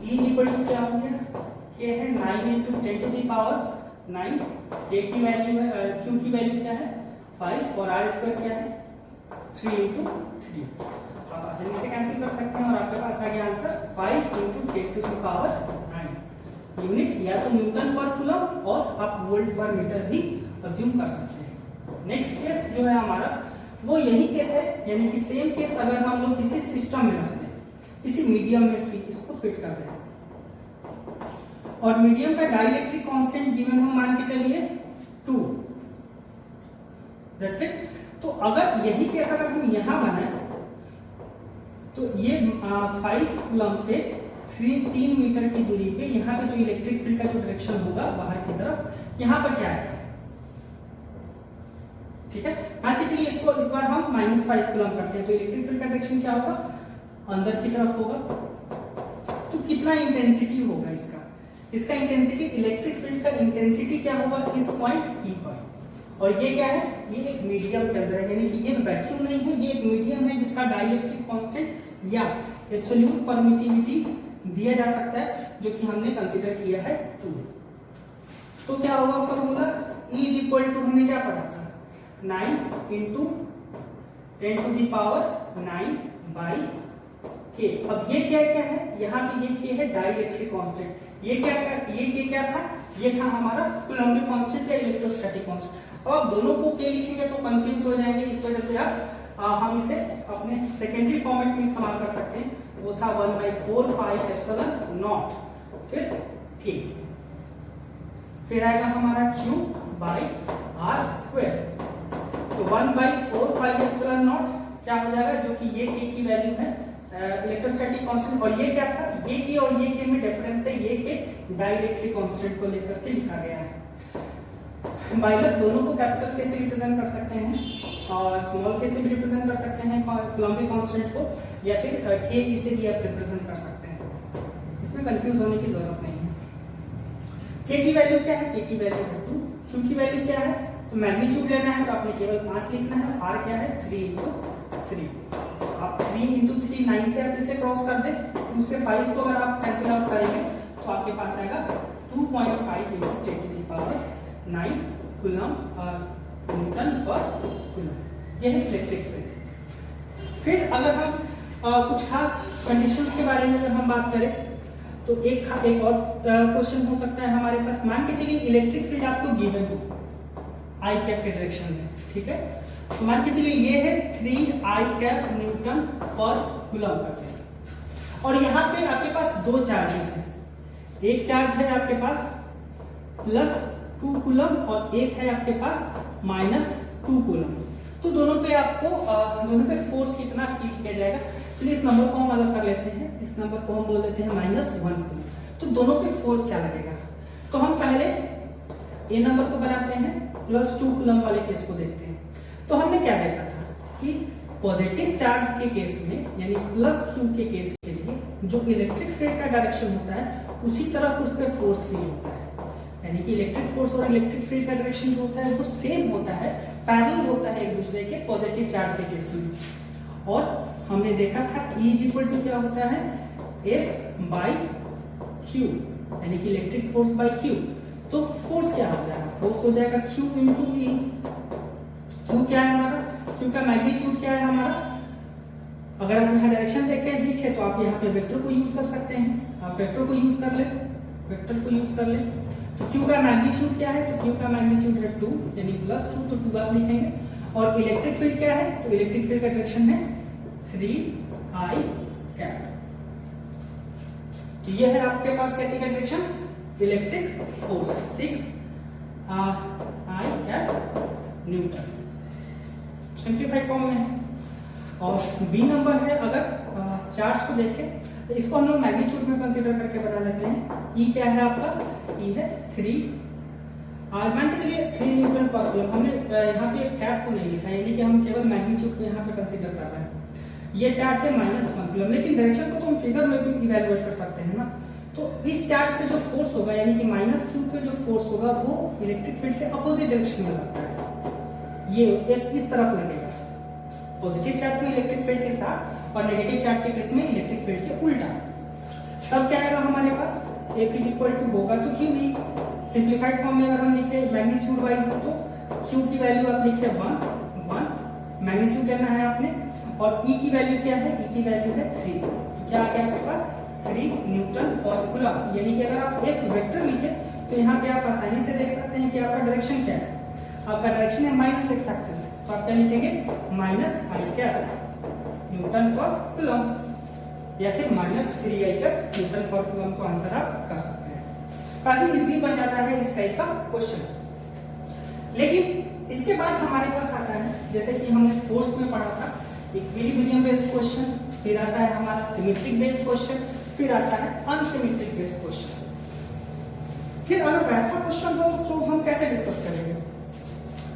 [SPEAKER 1] E = क्या हो गया? K है 9 × 10⁹ K की वैल्यू है, Q की वैल्यू क्या है? 5 और r² क्या है? 3 इंटू 3, आप आसानी से कैंसिल कर सकते हैं और आपके पास आ गया answer 5 into 10 to the power 9 unit, या तो न्यूटन पर कूलम और आप वोल्ट पर मीटर भी अज्यूम कर सकते हैं। नेक्स्ट केस जो है हमारा वो यही केस है, यानी कि सेम केस अगर हम लोग किसी सिस्टम में रखते हैं, किसी मीडियम में इसको फिट कर रहे हैं और मीडियम का डाइलेक्ट्रिक कांस्टेंट गिवन हम मान के चलिए 2, दैट्स इट। तो अगर यही केस अगर हम यहां बनाए तो ये 5 कूलम से 3 मीटर की दूरी पे यहाँ पे जो इलेक्ट्रिक फील्ड का जो डायरेक्शन होगा बाहर की तरफ, यहाँ पर क्या है, ठीक है। मान के चलिए इसको इस बार हम -5 कूलम करते हैं तो इलेक्ट्रिक फील्ड का डायरेक्शन क्या होगा, अंदर की तरफ होगा। तो कितना इंटेंसिटी होगा इसका इंटेंसिटी, इलेक्ट्रिक फील्ड का इंटेंसिटी क्या होगा इस पॉइंट ई पर। और ये क्या है, ये एक मीडियम के अंदर है, यानी कि ये वैक्यूम नहीं है, ये एक मीडियम है जिसका डाइलेक्ट्रिक कांस्टेंट या एब्सोल्यूट परमिटिविटी दिया जा सकता है, जो कि हमने कंसीडर किया है 2। तो क्या होगा formula, E is equal to हमने क्या पढ़ा था 9 into 10 to the power 9 by K. अब ये क्या है, यहाँ पे ये के है डाइलेक्ट्रिक कांस्टेंट, ये क्या था, ये था हमारा कूलम्बिक कांस्टेंट या इलेक्ट्रोस्टैटिक कांस्टेंट। अब आप दोनों को के लिखेंगे तो कंफ्यूज हो जाएंगे, इस वजह से हम इसे अपने सेकेंडरी फॉर्मेट में इस्तेमाल कर सकते हैं। वो था 1/4 पाई एप्सिलॉन नॉट, फिर के, फिर आएगा हमारा Q बाई R स्क्वायर। तो 1/4 पाई एप्सिलॉन नॉट क्या हो जाएगा, जो कि ये के की वैल्यू है इलेक्ट्रोस्टैटिक कांस्टेंट, और ये क्या था, ये के और ये के में डिफरेंस है, ये के डाइलेक्ट्रिक कांस्टेंट को लेकर के लिखा गया है। बाइलर दोनों को कैपिटल के से रिप्रेजेंट कर सकते हैं और स्मॉल के से भी रिप्रेजेंट कर सकते हैं कूलम्बिक कांस्टेंट को, या फिर के ई से भी आप रिप्रेजेंट कर सकते हैं, इसमें कंफ्यूज होने की जरूरत नहीं है। के की वैल्यू क्या है, के की वैल्यू है 2, क्यू की वैल्यू क्या है, तो मैग्नीट्यूड लेना है तो आपने केवल 5 लिखना है, आर क्या है 3 इंटू 3, आप 3 इंटू 3 9 से आप इसे क्रॉस कर दें, 2 से 5 को अगर आप कैंसिल आउट करेंगे तो आपके पास आएगा 2.5 into 10 to the power 9 coulomb newton पर कूलम। यह है इलेक्ट्रिक फील्ड। फिर अगर हम कुछ खास कंडीशंस के बारे में अगर हम बात करें तो एक और क्वेश्चन हो सकता है हमारे पास। मान के चलिए इलेक्ट्रिक फील्ड आपको गिवन हो आई कैप के डायरेक्शन में, ठीक है। तो मान के चलिए ये है 3 आई कैप न्यूटन पर कूलम का केस, और यहाँ पे आपके पास 2 चार्जेस हैं, एक चार्ज है आपके पास +2 कूलम और एक है आपके पास -2 कूलम। तो दोनों पे आपको दोनों पे फोर्स कितना फील किया जाएगा। चलिए इस नंबर को हम अलग कर लेते हैं, इस नंबर को हम बोल देते हैं -1 कूलम। तो दोनों पे फोर्स क्या लगेगा, तो हम पहले ए नंबर को बनाते हैं, +2 कूलम वाले केस को देखते हैं। तो हमने क्या देखा था कि पॉजिटिव चार्ज के केस में यानी +q के केस के लिए जो इलेक्ट्रिक फील्ड का डायरेक्शन होता है उसी तरफ उस पर फोर्स फील होता है, यानी कि इलेक्ट्रिक फोर्स और इलेक्ट्रिक फील्ड का डायरेक्शन जो होता है वो सेम होता है, पैरेलल होता है एक दूसरे के पॉजिटिव चार्ज के केस में। और हमने देखा था E इज इक्वल टू क्या होता है F/Q, यानी कि इलेक्ट्रिक फोर्स बाय Q। तो फोर्स क्या हो जाएगा, फोर्स हो जाएगा Q इंटू E। Q क्या है हमारा, Q का मैग्नीट्यूड क्या है हमारा, अगर हम यहाँ डायरेक्शन देख के लिखे तो आप यहाँ पे वेक्टर को यूज कर सकते हैं, आप वेक्टर को यूज कर ले, वेक्टर को यूज कर ले। तो Q का मैग्नीट्यूड क्या है, तो Q का मैग्नीट्यूड है 2, यानी +2, तो 2 आप लिखेंगे। और इलेक्ट्रिक फील्ड क्या है, तो इलेक्ट्रिक फील्ड का डायरेक्शन है 3I कैप। तो ये है आपके पास कैसे का direction, electric force 6I cap Newton, simplified form में है। और बी नंबर है, अगर चार्ज को देखें तो इसको हम लोग मैग्नीट्यूड में कंसीडर करके बता लेते हैं। E क्या है आपका, E है 3, मान के चलिए 3 न्यूटन पर कूलम। हमने यहाँ पे कैप को नहीं लिखा, यानी कि हम केवल मैग्नीट्यूड को यहाँ पे कंसीडर कर रहे हैं। ये चार्ज है -1 कूलम, लेकिन डायरेक्शन को तो हम फिगर में भी इवैल्यूएट कर सकते हैं ना। तो इस चार्ज पे जो फोर्स होगा यानी कि -q पे जो फोर्स होगा वो इलेक्ट्रिक फील्ड के अपोजिट डायरेक्शन में लगता है, ये F इस तरफ लगेगा, पॉजिटिव चार्ज में इलेक्ट्रिक फील्ड के साथ और नेगेटिव चार्ज के केस में इलेक्ट्रिक फील्ड के उल्टा। तब क्या आएगा हमारे पास, F इज इक्वल टू होगा तो Q भी सिंप्लीफाइड फॉर्म में अगर हम लिखे मैग्नीट्यूड वाइज तो Q की वैल्यू आप लिखे 1 मैग्नीट्यूड लेना है आपने, और ई की वैल्यू क्या है, ई की वैल्यू है 3। तो क्या आ गया आपके पास 3 न्यूटन और कूलम। यानी कि अगर आप एक वेक्टर लिखे तो यहाँ पे आप आसानी से देख सकते हैं कि आपका डायरेक्शन क्या है। आपका डायरेक्शन है माइनस एक्स एक्सिस, तो आप क्या लिखेंगे माइनस आई कैप न्यूटन पर कूलम, या फिर माइनस 3 आई कैप न्यूटन पर कूलम को आंसर आप कर सकते हैं। काफी इजीली बन जाता है इस टाइप का क्वेश्चन। लेकिन इसके बाद हमारे पास आता है, जैसे कि हमने फोर्स में पढ़ा था, इक्विलिब्रियम बेस्ड क्वेश्चन, फिर आता है हमारा सिमेट्रिक बेस्ड क्वेश्चन, फिर आता है अनसिमेट्रिक बेस्ड क्वेश्चन। फिर अगर वैसा क्वेश्चन हो तो हम कैसे डिस्कस करेंगे?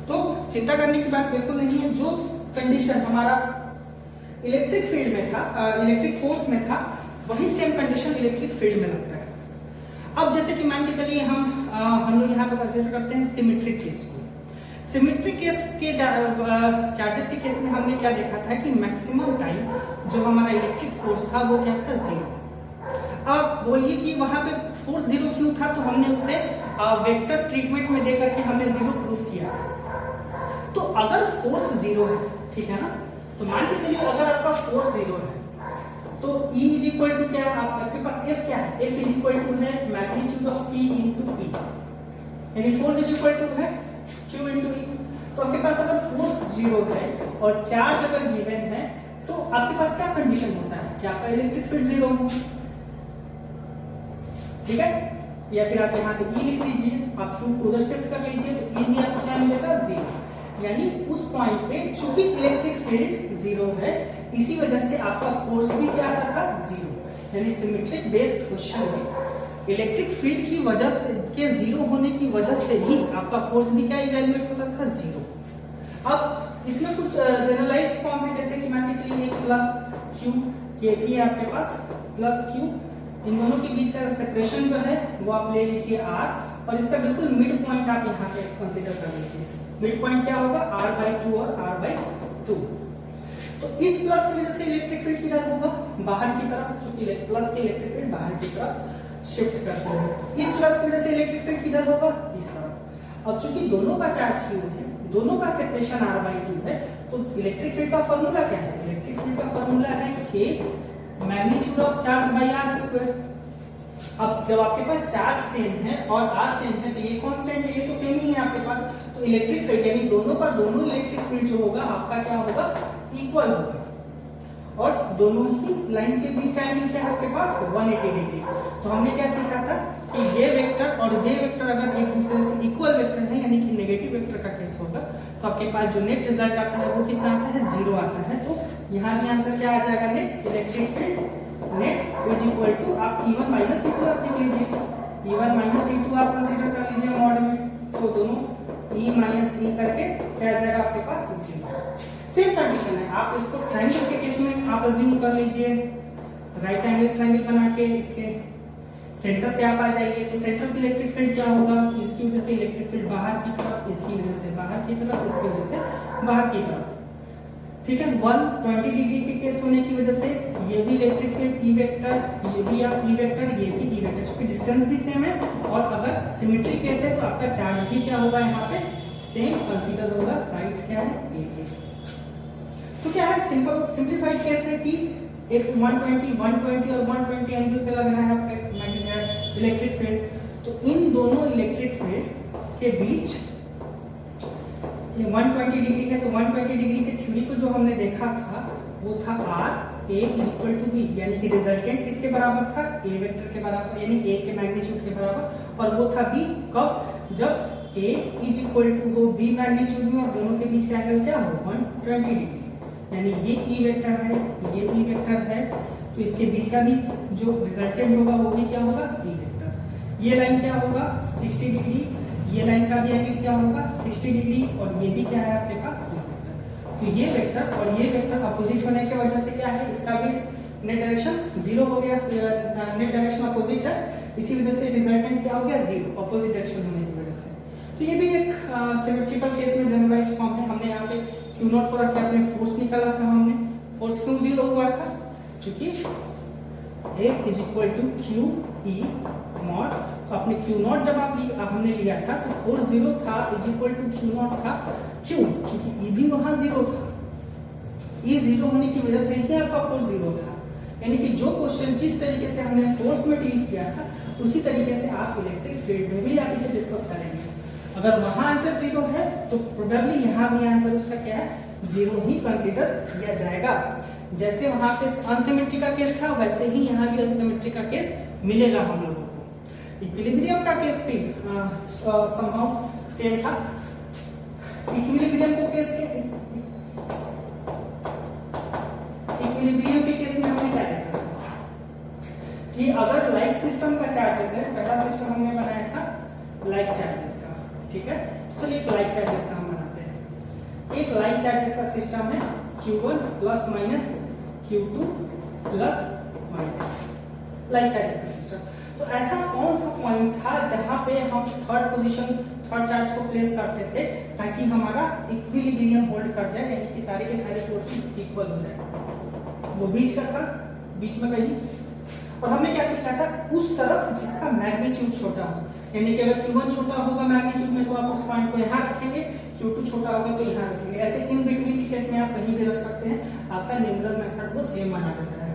[SPEAKER 1] तो चिंता करने की बात बिल्कुल नहीं है। जो कंडीशन हमारा इलेक्ट्रिक फील्ड में था, इलेक्ट्रिक फोर्स में था, वही सेम कंडीशन इलेक्ट्रिक फील्ड में लगता है। अब जैसे कि मान के चलिए हम लोग यहाँ पे कंसीडर करते हैं सिमेट्रिक केस को। सिमेट्रिक केस के चार्जेस के केस में हमने क्या देखा था कि मैक्सिमम टाइम जो हमारा इलेक्ट्रिक फोर्स था वो क्या था, 0। अब बोलिए कि वहां पे फोर्स 0 क्यों था? तो हमने उसे वेक्टर ट्रीटमेंट में दे करके हमने 0 प्रूफ किया था। तो अगर फोर्स 0 है, ठीक है ना, तो मान के चलिए अगर आपका फोर्स 0 है तो E इज इक्वल टू क्या है, आपके पास F क्या है, F इज इक्वल टू है magnitude of P into E, यानी फोर्स इज इक्वल टू है Q इनटू E। तो आपके पास अगर फोर्स 0 है और चार्ज अगर गिवन है तो आपके पास क्या कंडीशन होता है कि आपका इलेक्ट्रिक फील्ड 0 हो, ठीक है। या फिर आप यहाँ पे E लिख लीजिए, आप Q को उधर शिफ्ट कर लीजिए, तो E भी आपको क्या मिलेगा, 0। यानी उस पॉइंट पे चूंकि इलेक्ट्रिक फील्ड 0 है, इसी वजह से आपका फोर्स भी क्या आता था, 0। यानी सिमेट्रिक बेस्ड क्वेश्चन में इलेक्ट्रिक फील्ड की वजह से के 0 होने की वजह से ही आपका फोर्स भी क्या इवैल्यूएट होता था, 0। अब इसमें कुछ जनरलाइज्ड फॉर्म है, जैसे कि मान के चलिए एक प्लस क्यू, ये भी है आपके पास प्लस क्यू, इन दोनों के बीच का सेपरेशन जो है वो आप ले लीजिए r, और इसका बिल्कुल मिड पॉइंट आप यहाँ पे कंसीडर कर लीजिए। मिड पॉइंट क्या होगा, r/2 और r/2। तो इस प्लस की वजह से इलेक्ट्रिक फील्ड किधर होगा, बाहर की तरफ, क्योंकि प्लस से इलेक्ट्रिक फील्ड बाहर की तरफ शिफ्ट करते हैं। इस प्लस की वजह से इलेक्ट्रिक फील्ड किधर होगा, इस तरफ। अब चूंकि दोनों का चार्ज q है, दोनों का सेपरेशन r/2 है, तो इलेक्ट्रिक फील्ड का फार्मूला क्या है, इलेक्ट्रिक फील्ड का फार्मूला है k magnitude of charge by r square. अब जब आपके पास चार्ज सेम है और r सेम है तो ये कांस्टेंट है, ये तो सेम ही है आपके पास, तो इलेक्ट्रिक फील्ड यानी दोनों का दोनों इलेक्ट्रिक फील्ड जो होगा आपका क्या होगा, इक्वल होगा। और दोनों ही लाइंस के बीच का एंगल क्या है आपके पास, 180 डिग्री। तो हमने क्या सीखा था कि ये वेक्टर और ये वेक्टर अगर एक दूसरे से इक्वल वेक्टर है, यानी कि नेगेटिव वेक्टर का केस होगा, तो आपके पास जो नेट रिजल्ट आता है वो कितना आता है, 0 आता है। तो यहाँ भी आंसर क्या आ जाएगा, net electric field net is equal to, आप E1 माइनस E2 आप लिख लीजिए, E1 माइनस E2 आप कंसीडर कर लीजिए मॉड में, तो दोनों E माइनस E करके क्या आ जाएगा आपके पास, 0। सेम कंडीशन है, आप इसको ट्रायंगल के केस में आप अज्यूम कर लीजिए, राइट एंगल ट्रायंगल बना के इसके सेंटर पे आप आ जाइए, तो सेंटर पे इलेक्ट्रिक फील्ड क्या होगा, इसकी वजह से इलेक्ट्रिक फील्ड बाहर की तरफ, इसकी वजह से बाहर की तरफ, इसकी वजह से बाहर की तरफ, ठीक है। 120 डिग्री के केस होने की वजह से ये भी इलेक्ट्रिक फील्ड ई वेक्टर, ये भी आप ई वेक्टर, ये भी ई वेक्टर, क्योंकि डिस्टेंस भी सेम है, और अगर सिमेट्रिक केस है तो आपका चार्ज भी क्या होगा, यहाँ पे सेम कंसीडर होगा, साइड्स क्या है, ए। तो क्या है, सिंपलीफाइड केस है कि एक 120 और 120 एंगल पे लग रहा है आपका इलेक्ट्रिक फील्ड, तो इन दोनों इलेक्ट्रिक फील्ड के बीच ये 120 डिग्री है, तो 120 डिग्री के थ्योरी को जो हमने देखा था वो था r a is equal to b, यानी कि रिजल्टेंट किसके बराबर था, a वेक्टर के बराबर, यानी a के मैग्नीट्यूड के बराबर, और वो था b कब, जब a इज इक्वल टू हो b मैग्नीट्यूड में और दोनों के बीच का एंगल क्या हो, 120 डिग्री। यानी ये e वेक्टर है, ये e वेक्टर है, तो इसके बीच का भी जो रिजल्टेंट होगा वो भी क्या होगा, e वेक्टर। ये लाइन क्या होगा, 60 डिग्री, ये लाइन का भी एंगल क्या होगा, 60 डिग्री, और ये भी क्या है आपके पास, e वेक्टर। तो ये वेक्टर और ये वेक्टर अपोजिट होने की वजह से क्या है, इसका भी नेट डायरेक्शन 0 हो गया, नेट डायरेक्शन अपोजिट है, इसी वजह से रिजल्टेंट क्या हो गया, 0, अपोजिट डायरेक्शन होने की वजह से। तो ये भी एक सिमेट्रिकल केस में जनरलाइज्ड फॉर्म है। हमने यहाँ पे Q नॉट पर रख के अपने फोर्स निकाला था, हमने फोर्स क्यों 0 हुआ था, क्योंकि A is equal to Q E naught, तो अपने Q नॉट जब हमने लिया था तो फोर्स 0 था, is equal to Q naught था, क्यों, क्योंकि E भी वहां 0 था, ये जीरो होने की वजह से ही आपका फोर्स जीरो था। यानी कि जो क्वेश्चन जिस तरीके से हमने फोर्स में डील किया था उसी तरीके से आप इलेक्ट्रिक फील्ड में भी आप इसे डिस्कस करेंगे। अगर वहां आंसर जीरो है तो प्रोबेबली यहाँ भी आंसर उसका क्या है, जीरो ही कंसीडर किया जाएगा। जैसे वहां पे अनसिमेट्री का केस था वैसे ही यहाँ भी अनसिमेट्री का केस मिलेगा हम लोगों को। इक्विलिब्रियम का केस भी समहाउ सेम था। इक्विलिब्रियम को केस के इक्विलिब्रियम के केस में हमने क्या देखा कि अगर लाइक सिस्टम का चार्जेस है, पहला सिस्टम हमने बनाया था लाइक चार्जेस का, ठीक है। चलिए एक लाइक चार्जेस का हम बनाते हैं। एक लाइक चार्जेस का सिस्टम है Q1 plus minus Q2 plus minus, like charges का सिस्टम। तो ऐसा कौन सा पॉइंट था जहां पे हम थर्ड चार्ज को प्लेस करते थे ताकि हमारा इक्विलिब्रियम होल्ड कर जाए, यानी कि सारे के सारे फोर्सेस इक्वल हो जाए। वो बीच का था, बीच में कहीं। और हमने क्या सीखा था, उस तरफ जिसका मैग्नीट्यूड छोटा हो, यानी कि अगर Q1 छोटा होगा मैग्नीट्यूड में तो आप उस पॉइंट को यहाँ रखेंगे, Q2 छोटा होगा तो यहाँ रखेंगे। ऐसे इन बिटवीन के केस में आप कहीं भी रख सकते हैं, आपका न्यूमरल मेथड वो सेम माना जाता है।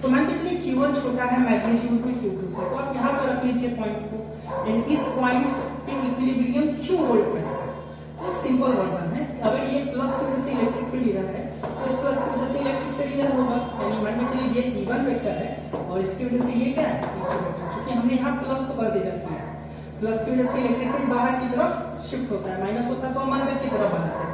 [SPEAKER 1] तो मान लीजिए Q1 छोटा है मैग्नीट्यूड में Q2 से, तो आप यहाँ पर रख लीजिए पॉइंट को, यानी इस पॉइंट पे इक्विलिब्रियम क्यों होल्ड करेगा। तो एक सिंपल वर्जन है, अगर ये प्लस की वजह से इलेक्ट्रिक फील्ड इधर है तो इस प्लस की वजह से इलेक्ट्रिक फील्ड इधर होगा, यानी मान लीजिए ये E1 वेक्टर है और इसकी वजह से ये क्या है E2 वेक्टर। क्योंकि हमने यहाँ प्लस को कंसीडर किया है, प्लस की वजह से इलेक्ट्रिक फील्ड बाहर की तरफ शिफ्ट होता है, माइनस होता है तो हम अंदर की तरफ बनाते हैं।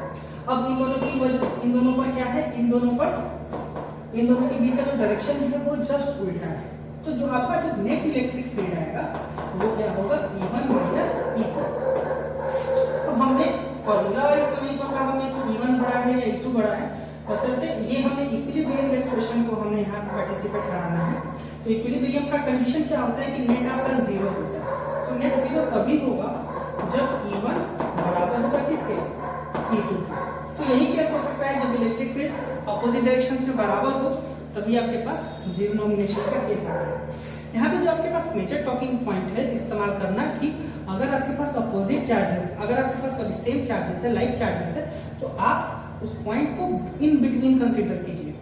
[SPEAKER 1] अब इन दोनों की वजह, इन दोनों पर क्या है, इन दोनों के बीच का जो डायरेक्शन है वो जस्ट उल्टा है। तो जो आपका जो नेट इलेक्ट्रिक फील्ड आएगा वो क्या होगा, E1 माइनस E2। अब हमने फॉर्मूला वाइज तो नहीं पता हमें कि E1 बड़ा है या E2 बड़ा है, बशर्ते ये हमने इक्विलिब्रियम रेस्टोरेशन को हमने यहाँ पार्टिसिपेट कराना है। तो इक्विलिब्रियम का कंडीशन क्या होता है कि नेट आपका जीरो होता है। तो नेट जीरो तभी होगा जब E1 बराबर होगा किसके, E2 के। तो यही केस हो सकता है जब इलेक्ट्रिक फील्ड अपोजिट डायरेक्शंस में बराबर हो, तभी आपके पास जीरो नॉमिनेशन का केस आता है। यहाँ पे जो आपके पास मेजर टॉकिंग पॉइंट है इस्तेमाल करना कि अगर आपके पास अपोजिट चार्जेस, अगर आपके पास सेम चार्जेस है, लाइक चार्जेस है, तो आप उस पॉइंट को इन बिटवीन कंसीडर कीजिए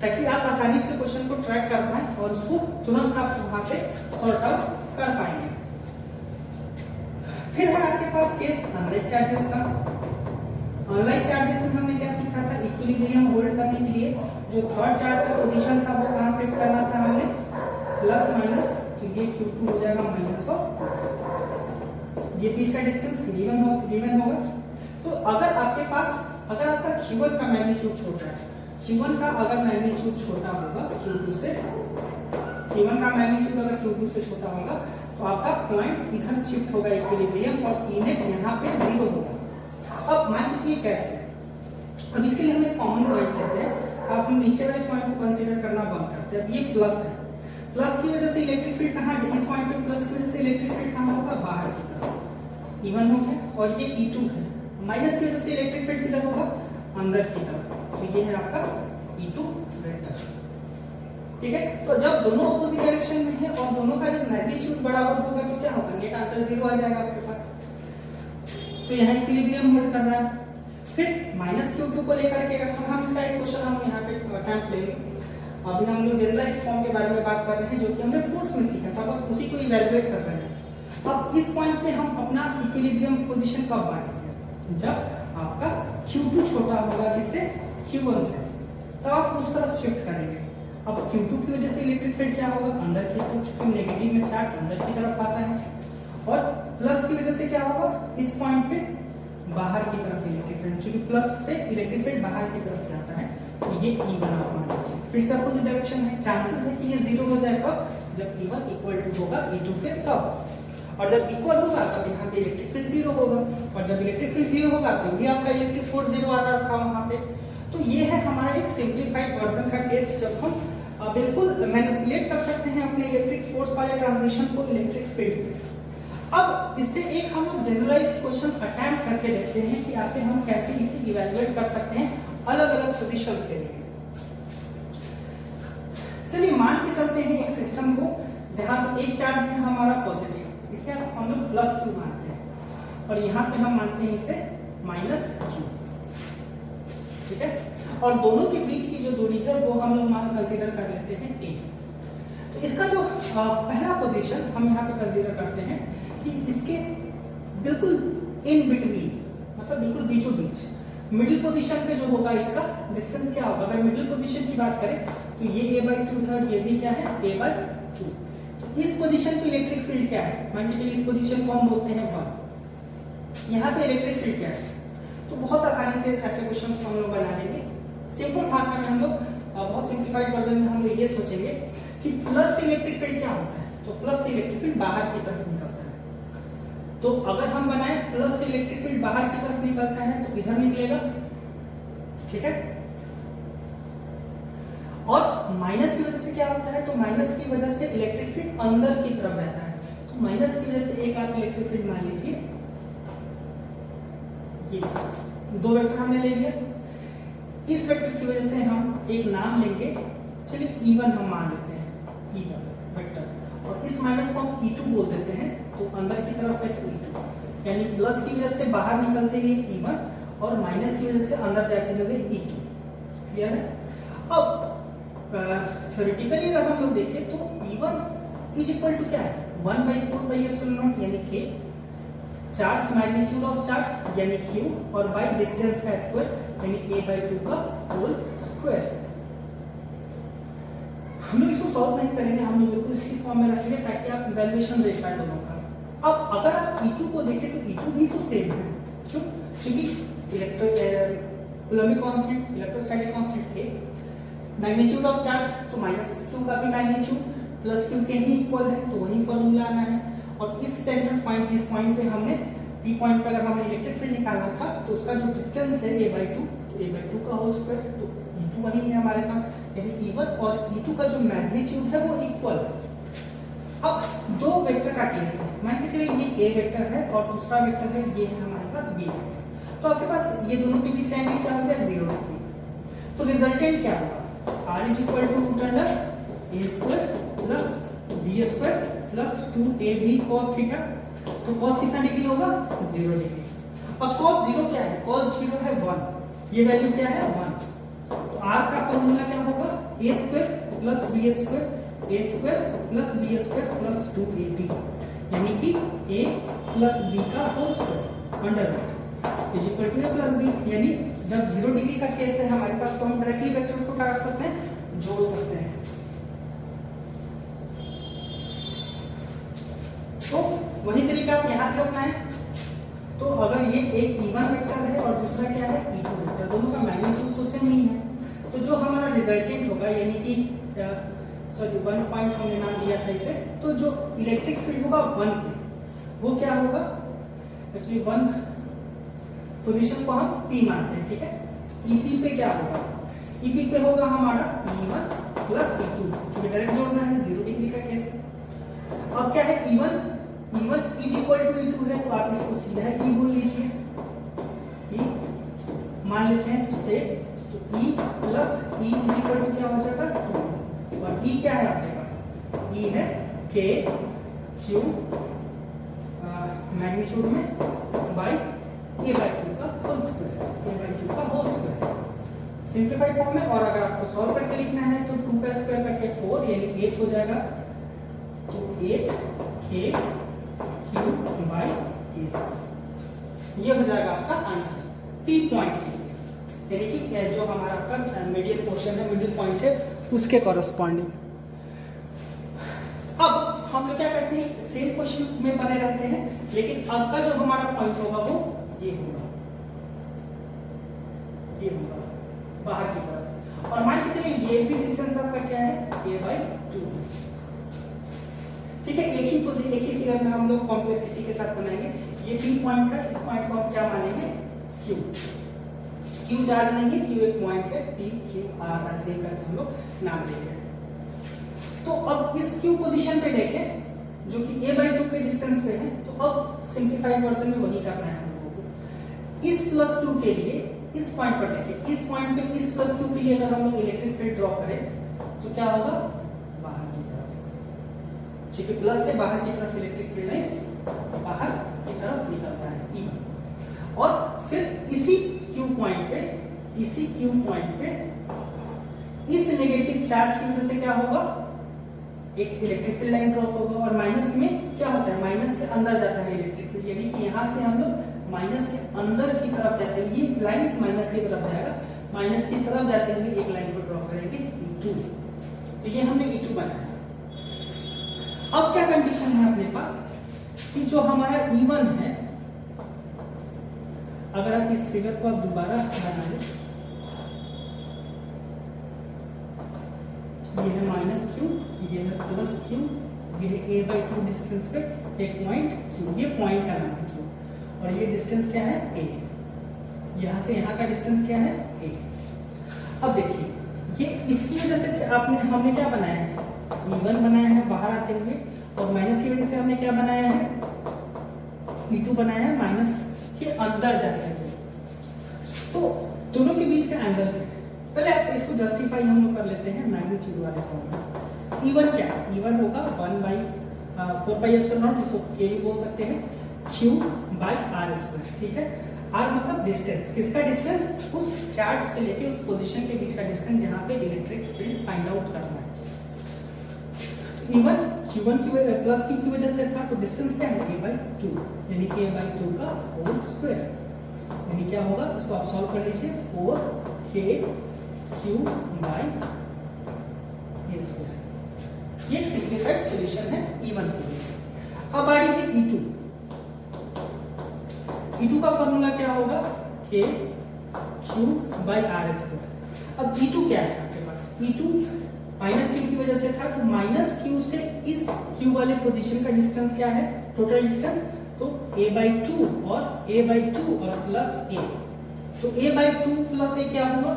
[SPEAKER 1] ताकि आप आसानी से क्वेश्चन को ट्रैक कर पाएं और उसको तुरंत आप वहां पे सॉर्ट आउट कर पाएंगे। फिर है आपके पास केस अनलाइक चार्जेस का। अनलाइक चार्जेस में हमने क्या सीखा था, इक्विलिब्रियम होल्ड करने के लिए जो थर्ड चार्ज का पोजीशन था वो कहां शिफ्ट करना था हमें, प्लस माइनस, तो ये Q2 हो जाएगा माइनस और प्लस, ये बीच का डिस्टेंस गिवन होगा। तो अगर आपके पास, अगर आपका Q1 का मैग्नीट्यूड छोटा है, Q1 का अगर मैग्नीट्यूड छोटा होगा Q2 से, Q1 का मैग्नीट्यूड अगर Q2 से छोटा होगा तो आपका पॉइंट इधर शिफ्ट होगा इक्विलिब्रियम और E नेट यहाँ पे जीरो होगा। अब मान लीजिए कैसे, अब इसके लिए हम एक कॉमन पॉइंट लेते हैं। अब हम नीचे वाले पॉइंट को कंसीडर करना बंद करते हैं। अब ये प्लस है, प्लस की वजह से इलेक्ट्रिक फील्ड कहाँ है, इस पॉइंट पे प्लस की वजह से इलेक्ट्रिक फील्ड कहाँ होगा, बाहर की तरफ E1 हो गया, और ये E2 है, माइनस की वजह से इलेक्ट्रिक फील्ड किधर होगा, अंदर की तरफ। तो ये है आपका E2 वेक्टर, ठीक है। तो जब दोनों अपोजिट डायरेक्शन में है और दोनों का जब मैग्नीट्यूड बराबर होगा तो क्या होगा, नेट आंसर जीरो आ जाएगा आपके पास। तो यहाँ इक्विलिब्रियम होल्ड कर रहा है। फिर माइनस Q2 को लेकर के हम इसका एक क्वेश्चन हम यहाँ पे अटेम्प्ट लेंगे। अभी हम लोग जनरलाइज्ड फॉर्म के बारे में बात कर रहे हैं जो कि हमने फोर्स में सीखा था, बस उसी को इवैल्यूएट कर रहे हैं। अब इस पॉइंट पे हम अपना इक्विलिब्रियम पोजीशन कब पाएंगे, जब आपका Q2 छोटा होगा किससे, Q1 से, तब आप उस तरफ शिफ्ट करेंगे। अब Q2 की वजह से इलेक्ट्रिक फील्ड क्या होगा, अंदर की तरफ, चूंकि नेगेटिव में चार्ज अंदर की तरफ आता है, और प्लस की वजह से क्या होगा, इस पॉइंट पे बाहर की तरफ इलेक्ट्रिक फील्ड, क्योंकि प्लस से इलेक्ट्रिक फील्ड बाहर की तरफ जाता है, तो ये E1 आप मान लीजिए। फिर से अपोजिट डायरेक्शन है, चांसेस है कि ये जीरो हो जाए कब, जब E1 इक्वल टू होगा E2 के तब, और जब इक्वल होगा तब यहाँ पे इलेक्ट्रिक फील्ड जीरो होगा, और जब इलेक्ट्रिक फील्ड जीरो होगा तो भी आपका इलेक्ट्रिक फोर्स जीरो आता था वहाँ पे। तो ये है हमारा एक सिंप्लीफाइड वर्जन का केस, जब हम बिल्कुल मैनिपुलेट कर सकते हैं अपने इलेक्ट्रिक फोर्स वाले ट्रांजिशन को इलेक्ट्रिक फील्ड में। अब इससे एक हम लोग जनरलाइज्ड क्वेश्चन अटेम्प्ट करके देखते हैं कि आखिर हम कैसे इसे इवैल्यूएट कर सकते हैं अलग अलग पोजीशंस के लिए। चलिए मान के चलते हैं एक सिस्टम को जहां एक चार्ज है हमारा पॉजिटिव, इसे हम लोग +2 मानते हैं, और यहाँ पे हम मानते हैं इसे -q, ठीक है। और दोनों के बीच की जो दूरी है वो हम लोग मान कंसीडर कर लेते हैं a। तो इसका जो पहला पोजीशन हम यहाँ पे कंसीडर करते हैं कि इसके बिल्कुल इन बिटवीन, मतलब बिल्कुल बीचों बीच मिडिल पोजीशन पे जो होगा इसका डिस्टेंस क्या होगा। अगर मिडिल पोजीशन की बात करें तो ये a/2 था, ये भी क्या है a/2। तो इस पोजीशन पे इलेक्ट्रिक फील्ड क्या है, मान के चलिए इस पोजीशन को हम बोलते हैं 1। यहाँ पे इलेक्ट्रिक फील्ड क्या है, तो बहुत आसानी से ऐसे क्वेश्चंस हम लोग बना लेंगे। सिंपल भाषा में हम लोग बहुत सिंप्लीफाइड वर्जन में हम लोग ये सोचेंगे कि प्लस इलेक्ट्रिक फील्ड क्या होता है, तो प्लस इलेक्ट्रिक फील्ड बाहर की तरफ निकलता है। तो अगर हम बनाए प्लस इलेक्ट्रिक फील्ड बाहर की तरफ निकलता है तो इधर निकलेगा, ठीक है। और माइनस की वजह से क्या होता है, तो माइनस की वजह से इलेक्ट्रिक फील्ड अंदर की तरफ जाता है। तो माइनस की वजह से एक आप इलेक्ट्रिक फील्ड मान लीजिए, ये 2 वेक्टर हमने ले लिया। इस वेक्टर की वजह से हम एक नाम लेंगे, चलिए E1 हम मान लेते हैं, E1 वेक्टर, और इस माइनस को हम E2 बोल देते हैं। तो अंदर की तरफ है तो E2, यानी प्लस की वजह से बाहर निकलते हुए E1 और माइनस की वजह से अंदर जाते हुए E2। क्लियर है। अब थ्योरेटिकली अगर हम लोग देखें तो E1 इज इक्वल टू क्या है, 1/4πε0 यानी k, charge magnitude of charge यानी q, और बाई डिस्टेंस का स्क्वायर यानी a/2 का होल स्क्वायर। हम लोग इसको सॉल्व नहीं करेंगे, हम लोग बिल्कुल इसी फॉर्म में रखेंगे ताकि आप इवैल्यूएशन देख पाए दोनों का। अब अगर आप E2 को देखें तो E2 भी तो सेम है, क्यों, क्योंकि Coulombic constant, electrostatic constant k, magnitude of charge तो माइनस q का भी मैग्नीट्यूड प्लस q के ही इक्वल है, तो वही फॉर्मूला आना है। और इस सेंटर पॉइंट, जिस पॉइंट पे हमने P पॉइंट पे अगर हमने इलेक्ट्रिक फील्ड निकालना था तो उसका जो डिस्टेंस है a/2, तो a/2 का होल स्क्वायर, तो E2 वही है हमारे पास, यानी E1 और E2 का जो मैग्नीट्यूड है वो इक्वल है। अब 2 वेक्टर का केस है, मान के चलिए ये a वेक्टर है और दूसरा वेक्टर है ये है हमारे पास b वेक्टर। तो आपके पास ये दोनों के बीच का एंगल क्या हो गया, 0 डिग्री। तो रिजल्टेंट क्या होगा, r = √a² + b² + 2ab cos theta. तो cos कितना डिग्री होगा, 0 डिग्री। अब cos 0 क्या है, cos 0 है 1, ये वैल्यू क्या है 1। तो r का फॉर्मूला क्या होगा, a² + b² + 2ab, यानी कि a + b का whole square under root is equal to a + b। यानी जब 0 डिग्री का केस है हमारे पास तो हम डायरेक्टली वेक्टर्स को क्या कर सकते हैं, जोड़ सकते हैं। तो वही तरीका आप यहाँ पे अपनाएं। तो अगर ये एक E1 वेक्टर है और दूसरा क्या है E2 वेक्टर, दोनों का मैग्नीट्यूड तो सेम नहीं है, तो जो हमारा रिजल्टेंट होगा यानी कि सॉरी 1 पॉइंट हमने नाम दिया था इसे, तो जो इलेक्ट्रिक फील्ड होगा 1 पे वो क्या होगा, एक्चुअली 1 पोजीशन को हम P मानते हैं, ठीक है। EP पे क्या होगा, EP पे होगा हमारा E1 + E2, जो डायरेक्ट जोड़ना है, 0 डिग्री का केस है। अब क्या है E1 is equal to E2 है, तो आप इसको सीधा E बोल लीजिए, E मान लेते हैं तो से, तो E + E is equal to क्या हो जाएगा 2, और E क्या है आपके पास, E है K Q मैग्नीट्यूड में बाई a/2 का होल स्क्वायर, सिंप्लीफाइड फॉर्म में। और अगर आपको सॉल्व करके लिखना है तो 2 का स्क्वायर करके 4 यानी 8 हो जाएगा, तो 8k Q बाई a², ये हो जाएगा आपका आंसर P पॉइंट के लिए, यानी कि जो हमारा आपका मीडियल पोर्शन है, मिडिल पॉइंट है, उसके कॉरस्पॉन्डिंग। अब हम लोग क्या करते हैं, सेम क्वेश्चन में बने रहते हैं, लेकिन अब का जो हमारा पॉइंट होगा वो ये होगा, ये होगा बाहर की तरफ। और मान के चलिए ये भी डिस्टेंस आपका क्या है, a/2, ठीक है। एक ही फिगर में हम लोग कॉम्प्लेक्सिटी के साथ बनाएंगे। ये P पॉइंट है, इस पॉइंट को हम क्या मानेंगे, Q चार्ज लेंगे, Q एक पॉइंट है, P Q R ऐसे करके हम लोग नाम देंगे। तो अब इस Q पोजीशन पे देखें जो कि a/2 के डिस्टेंस पे है, तो अब सिंप्लीफाइड वर्जन में वही करना है हम लोगों को। इस +2 के लिए इस पॉइंट पर देखें, इस पॉइंट पे इस +2 के लिए अगर हम लोग इलेक्ट्रिक फील्ड ड्रॉ करें तो क्या होगा, बाहर की तरफ, क्योंकि प्लस से बाहर की तरफ इलेक्ट्रिक फील्ड है, बाहर की तरफ निकलता है E। और फिर इसी Q पॉइंट पे इसी Q पॉइंट पे इस नेगेटिव चार्ज की वजह से क्या होगा, एक इलेक्ट्रिक फील्ड लाइन ड्रॉप होगा और माइनस में क्या होता है, माइनस के अंदर जाता है इलेक्ट्रिक फील्ड, यानी कि यहाँ से हम लोग माइनस के अंदर की तरफ जाते हैं, ये लाइन माइनस की तरफ जाएगा, माइनस की तरफ जाते हुए एक लाइन को ड्रॉ करेंगे E2, तो ये हमने E2 बनाया। अब क्या कंडीशन है अपने पास कि जो हमारा E1 है, अगर आप इस फिगर को आप दोबारा बना लें, ये है -q, ये है +q, ये है a/2 डिस्टेंस पे एक पॉइंट q, ये पॉइंट का नाम है q, और ये डिस्टेंस क्या है a, यहां से यहां का डिस्टेंस क्या है a। अब देखिए ये इसकी वजह से हमने क्या बनाया है, E1 बनाया है बाहर आते हुए, और माइनस की वजह से हमने क्या बनाया है, E2 बनाया है माइनस के अंदर जाते हुए। तो दोनों के बीच का एंगल क्या है, पहले आप इसको जस्टिफाई हम लोग कर लेते हैं मैग्नीट्यूड वाले फॉर्म में। E1 क्या है, E1 होगा 1/4πε0, जिसको k भी बोल सकते हैं, q/r², ठीक है। r मतलब डिस्टेंस, किसका डिस्टेंस, उस चार्ज से लेके उस पोजीशन के बीच का डिस्टेंस जहां पे इलेक्ट्रिक फील्ड फाइंड आउट करना है। E1 q1 की वजह प्लस q की वजह से था, तो डिस्टेंस क्या है a/2, यानी कि a/2 का होल स्क्वायर, यानी क्या होगा, इसको आप सॉल्व कर लीजिए, 4k q/a²। ये एक सिंपलीफाइड सॉल्यूशन है E1 के लिए। अब आ रही है E2। E2 का फॉर्मूला क्या होगा, k q/r²। अब E2 क्या है आपके पास, E2 माइनस q की वजह से था, तो माइनस q से इस q वाले पोजीशन का डिस्टेंस क्या है, टोटल डिस्टेंस, तो a/2 और a/2 और प्लस a, तो a/2 प्लस a क्या होगा,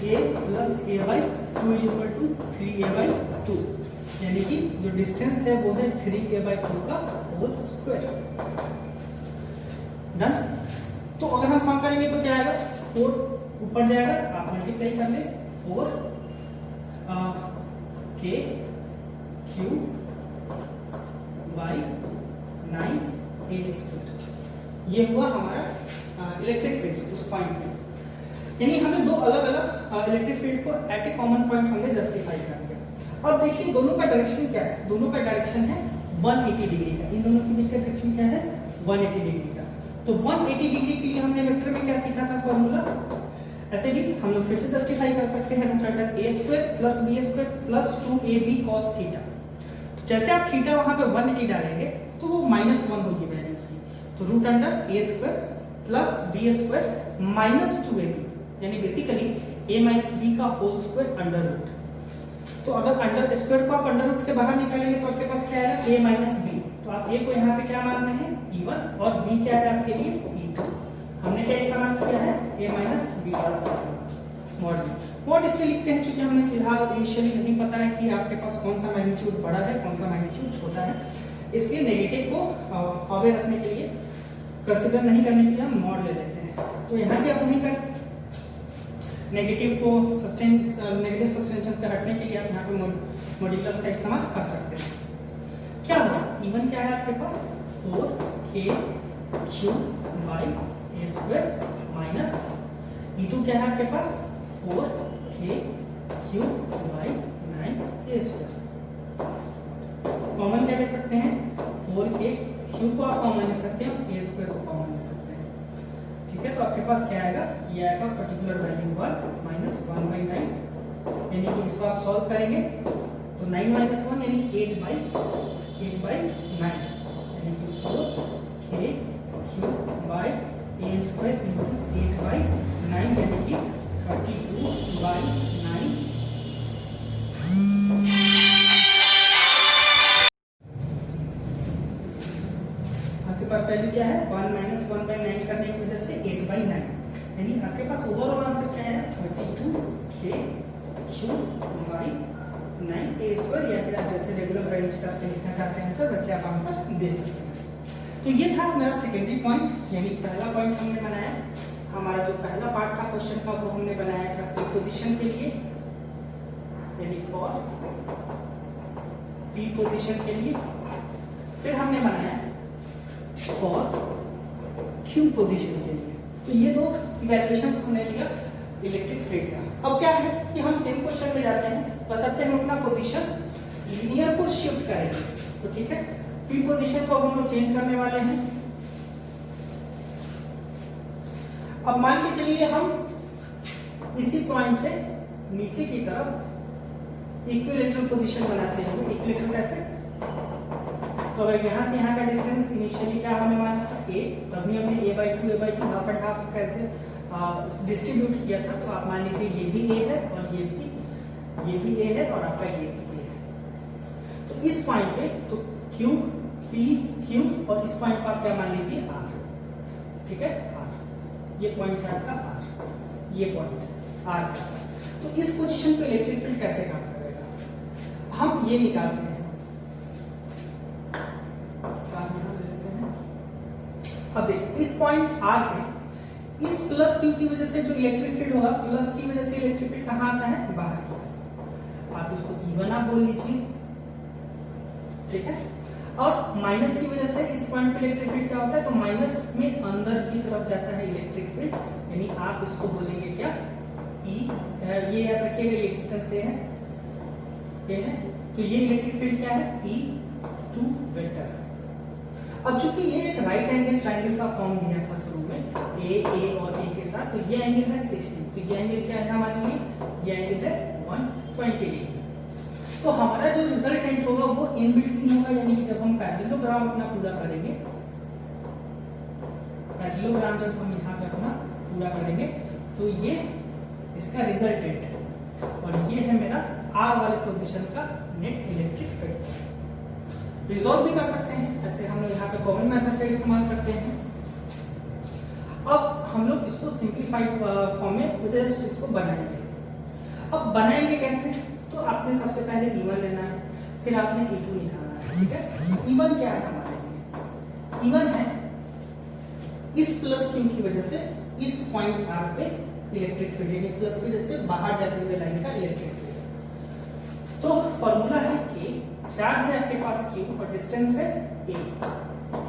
[SPEAKER 1] a plus a/2 is equal to 3a/2, यानी कि जो डिस्टेंस है वो है 3a/2 का होल स्क्वायर। डन। तो अगर हम सम करेंगे तो क्या आएगा, 4 ऊपर जाएगा, आप मल्टीप्लाई कर ले, 4 k q/9a², ये हुआ हमारा इलेक्ट्रिक फील्ड उस पॉइंट पे, यानी हमें दो अलग अलग इलेक्ट्रिक फील्ड को एट ए कॉमन पॉइंट हमने जस्टिफाई कर दिया। अब देखिए दोनों का डायरेक्शन क्या है, दोनों का डायरेक्शन है 180 डिग्री का, इन दोनों के बीच का डायरेक्शन क्या है 180 डिग्री का। तो 180 डिग्री के लिए हमने वेक्टर में क्या सीखा था फॉर्मूला, ऐसे भी हम लोग फिर से जस्टिफाई कर सकते हैं, root under a² + b² + 2ab cos theta. तो जैसे आप थीटा वहां पे 180 डालेंगे तो वो -1 होगी वैल्यू उसकी, तो root under a² + b² - 2ab, यानी बेसिकली a - b का होल स्क्वायर अंडर रूट। तो अगर अंडर स्क्वायर को आप अंडर रूट से बाहर निकालेंगे तो आपके पास क्या आएगा a - b, तो आप a को यहाँ पे क्या मान रहे हैं E1 और b क्या है आपके लिए E2। हमने क्या इस्तेमाल किया है a - b का मॉड इसलिए लिखते हैं क्योंकि हमने फिलहाल इनिशियली नहीं पता है कि आपके पास कौन सा मैग्नीट्यूड बड़ा है कौन सा मैग्नीट्यूड छोटा है, इसलिए नेगेटिव को अवे रखने के लिए, कंसीडर नहीं करने के लिए हम मॉड ले लेते हैं। तो यहाँ भी आप नहीं कर, नेगेटिव को नेगेटिव सस्टेंशन से हटने के लिए आप यहाँ पे मॉड्यूलस का इस्तेमाल कर सकते हैं। क्या होगा, E1 क्या है आपके पास 4k q/a² माइनस E2 क्या है आपके पास 4k q/9a²। कॉमन क्या ले सकते हैं, 4k q को आप कॉमन ले सकते हैं, a² को कॉमन ले सकते हैं, ठीक है। तो आपके पास क्या आएगा, ये आएगा पर्टिकुलर वैल्यू 1/9, यानी कि इसको आप सॉल्व करेंगे तो 9 - 1 यानी 8/9, यानी कि 4k q/a² × 8/9, यानी कि 32/9। आपके पास वैल्यू क्या है 1 - 1/9 करने की वजह से 8/9, यानी आपके पास ओवरऑल आंसर क्या है 32k q/9a², या फिर आप जैसे रेगुलर अरेंज करके लिखना चाहते हैं सर वैसे आप आंसर दे सकते हैं। तो ये था मेरा सेकेंडरी पॉइंट, यानी पहला पॉइंट हमने बनाया, हमारा जो पहला पार्ट था क्वेश्चन का वो हमने बनाया था p पोजीशन के लिए, यानी फॉर p पोजीशन के लिए, फिर हमने बनाया फॉर q पोजीशन के लिए। तो ये दो इवैल्यूएशन हमने लिया इलेक्ट्रिक फील्ड का। अब क्या है कि हम सेम क्वेश्चन में जाते हैं, बस अब हम अपना पोजीशन लीनियर को शिफ्ट करेंगे। तो ठीक है, पी पोजीशन को हम लोग चेंज करने वाले हैं। अब मान के चलिए हम इसी पॉइंट से नीचे की तरफ इक्विलेटरल पोजीशन बनाते हैं। इक्विलेटरल कैसे? तो अगर यहाँ से यहाँ का डिस्टेंस इनिशियली क्या हमें माना था a, तभी हमने a/2 हाफ एंड हाफ कैसे डिस्ट्रीब्यूट किया था। तो आप मान लीजिए ये भी a है और ये भी a है और आपका ये भी a है। तो इस पॉइंट पे तो q p q और इस पॉइंट पर आप क्या मान लीजिए r, ठीक है, r, ये पॉइंट है आपका r, ये पॉइंट r। तो इस पोजीशन पे इलेक्ट्रिक फील्ड कैसे काम करेगा, हम ये निकालते हैं। अब देखिए इस पॉइंट r पे इस प्लस q की वजह से जो इलेक्ट्रिक फील्ड होगा, प्लस की वजह से इलेक्ट्रिक फील्ड कहाँ आता है, बाहर की तरफ। आप इसको E1 आप बोल लीजिए, ठीक है। और माइनस की वजह से इस पॉइंट पे इलेक्ट्रिक फील्ड क्या होता है, तो माइनस में अंदर की तरफ जाता है इलेक्ट्रिक फील्ड, यानी आप इसको बोलेंगे क्या, E। ये याद रखिएगा, ये डिस्टेंस है, ये है, तो ये इलेक्ट्रिक फील्ड क्या है, E2 वेक्टर। अब चूंकि ये एक राइट एंगल ट्रायंगल का फॉर्म दिया था शुरू में a और a के साथ, तो ये एंगल है 60, तो ये एंगल क्या है हमारे लिए, ये एंगल है 120 डिग्री। तो हमारा जो रिजल्टेंट होगा वो इन बिटवीन होगा, यानी कि जब हम पैरेललोग्राम अपना पूरा करेंगे, पैरेललोग्राम जब हम यहाँ पे अपना पूरा करेंगे तो ये इसका रिजल्टेंट है और ये है मेरा r वाले पोजीशन का नेट इलेक्ट्रिक फील्ड। रिजॉल्व भी कर सकते हैं, ऐसे हम लोग यहाँ पे कॉमन मेथड का इस्तेमाल करते हैं। अब हम लोग इसको सिंप्लीफाइड फॉर्म में जस्ट इसको बनाएंगे। अब बनाएंगे कैसे, तो आपने सबसे पहले E1 लेना है, फिर आपने E2 निकालना है, ठीक है। E1 क्या है हमारे लिए, E1 है इस प्लस Q की वजह से इस पॉइंट R पे इलेक्ट्रिक फील्ड, यानी प्लस की वजह से बाहर जाते हुए लाइन का इलेक्ट्रिक फील्ड। तो फॉर्मूला है K, चार्ज है आपके पास Q और डिस्टेंस है a,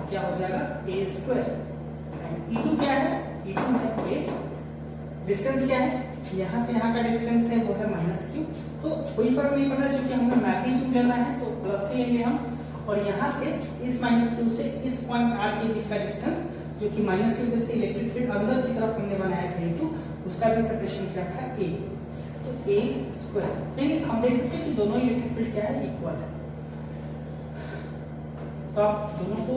[SPEAKER 1] क्या हो जाएगा a²। E2 क्या है, E2 है a, डिस्टेंस क्या है, यहाँ से यहाँ का डिस्टेंस है वो है -q। तो कोई फर्क नहीं पड़ रहा, क्योंकि हमें मैग्नीट्यूड लेना है तो प्लस ही लेंगे हम, और यहाँ से इस -q से इस पॉइंट r के बीच का डिस्टेंस, जो कि माइनस की वजह से इलेक्ट्रिक फील्ड अंदर की तरफ हमने बनाया था E2, उसका भी सेपरेशन क्या था a, तो a²। यानी हम देख सकते हैं कि दोनों इलेक्ट्रिक फील्ड क्या है, इक्वल है। तो आप दोनों को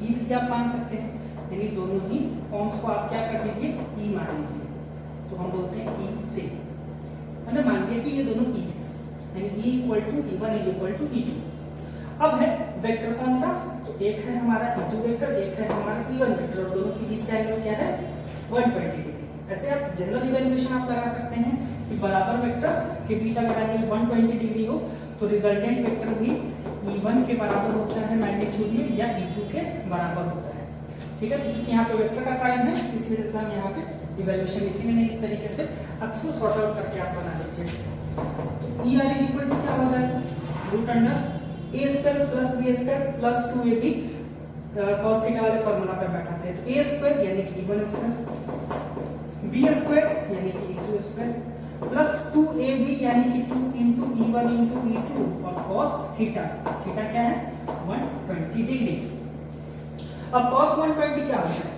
[SPEAKER 1] E भी आप मान सकते हैं, यानी दोनों ही फॉर्म्स को आप क्या कर दीजिए, E मान लीजिए। तो हम बोलते हैं E से, है ना, मान लिया कि ये दोनों E है, यानी E = E1 = E2। अब है वेक्टर कौन सा, तो एक है हमारा E2 वेक्टर, एक है हमारा E1 वेक्टर, और दोनों के बीच का एंगल क्या है, 120 डिग्री। ऐसे आप जनरल इवैल्यूएशन आप लगा सकते हैं कि बराबर वेक्टर्स के बीच अगर एंगल 120 डिग्री हो तो रिजल्टेंट वेक्टर भी E1 के बराबर होता है मैग्नीट्यूड में, या E2 के बराबर होता है, ठीक है। तो चूंकि यहाँ पे वेक्टर का साइन है, इस वजह से हम यहाँ पे इवैल्यूएशन लिखेंगे नहीं, इस तरीके से आप इसको सॉर्ट आउट करके आप बना लीजिए। तो ER = क्या हो जाएगा, √a² + b² + 2ab cos theta वाले फार्मूला पे बैठाते हैं। तो a² यानी कि E1², b² यानी कि E2² प्लस 2ab यानी कि 2 × E1 × E2 और cos थीटा, थीटा क्या है, 120 डिग्री। अब cos 120 क्या होता है,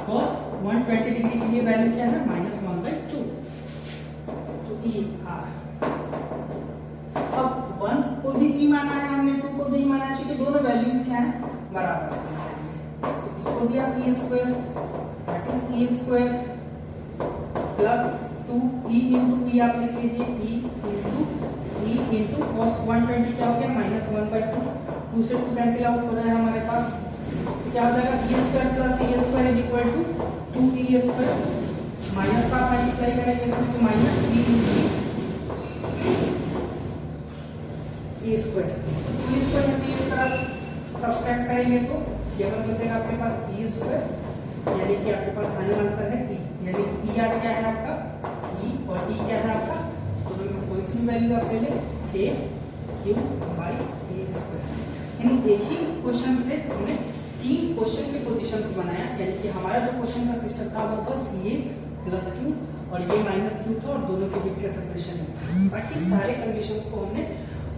[SPEAKER 1] cos 120 डिग्री के लिए वैल्यू क्या है, -1/2, तो ER। अब 1 को भी E माना है हमने, 2 को भी E माना है, क्योंकि दोनों वैल्यूज क्या है, बराबर है। तो इसको भी आप E² प्लस 2e × E आप लिख लीजिए, E × cos 120 क्या हो गया, -1/2, 2 से 2 कैंसिल आउट हो रहा है हमारे पास, तो क्या हो जाएगा, E² + E² = 2e², माइनस का मल्टीप्लाई करेंगे इसमें तो -e², तो e² में से e² आप सब्सट्रैक्ट करेंगे तो केवल बचेगा आपके पास e², यानी कि आपके पास फाइनल आंसर है E, यानी कि E क्या है आपका, E और E क्या है आपका, तो दोनों में से कोई सी भी वैल्यू आप ले लें, KQ/A²। यानी एक ही क्वेश्चन से हमने तीन क्वेश्चन की पोजीशन को बनाया, यानी कि हमारा जो क्वेश्चन का सिस्टम था वो बस ये प्लस क्यू और ये माइनस क्यू था और दोनों के बीच का सेपरेशन है। बाकी सारे कंडीशंस को हमने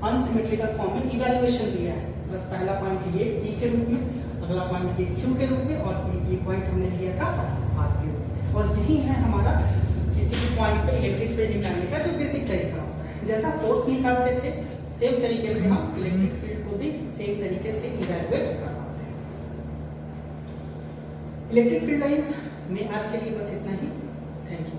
[SPEAKER 1] अनसिमेट्रिकल फॉर्म में इवैल्यूएशन दिया है। बस पहला पॉइंट ये टी के रूप में, अगला पॉइंट ये क्यू के रूप में और एक ये पॉइंट हमने लिया था आर के रूप में। और यही है हमारा किसी भी पॉइंट पे इलेक्ट्रिक फील्ड निकालने का जो बेसिक तरीका होता है। जैसा फोर्स निकालते थे सेम तरीके से हम इलेक्ट्रिक फील्ड को भी सेम तरीके से इवैल्यूएट कर पाते हैं। इलेक्ट्रिक फील्ड लाइंस में आज के लिए बस इतना ही। Thank you.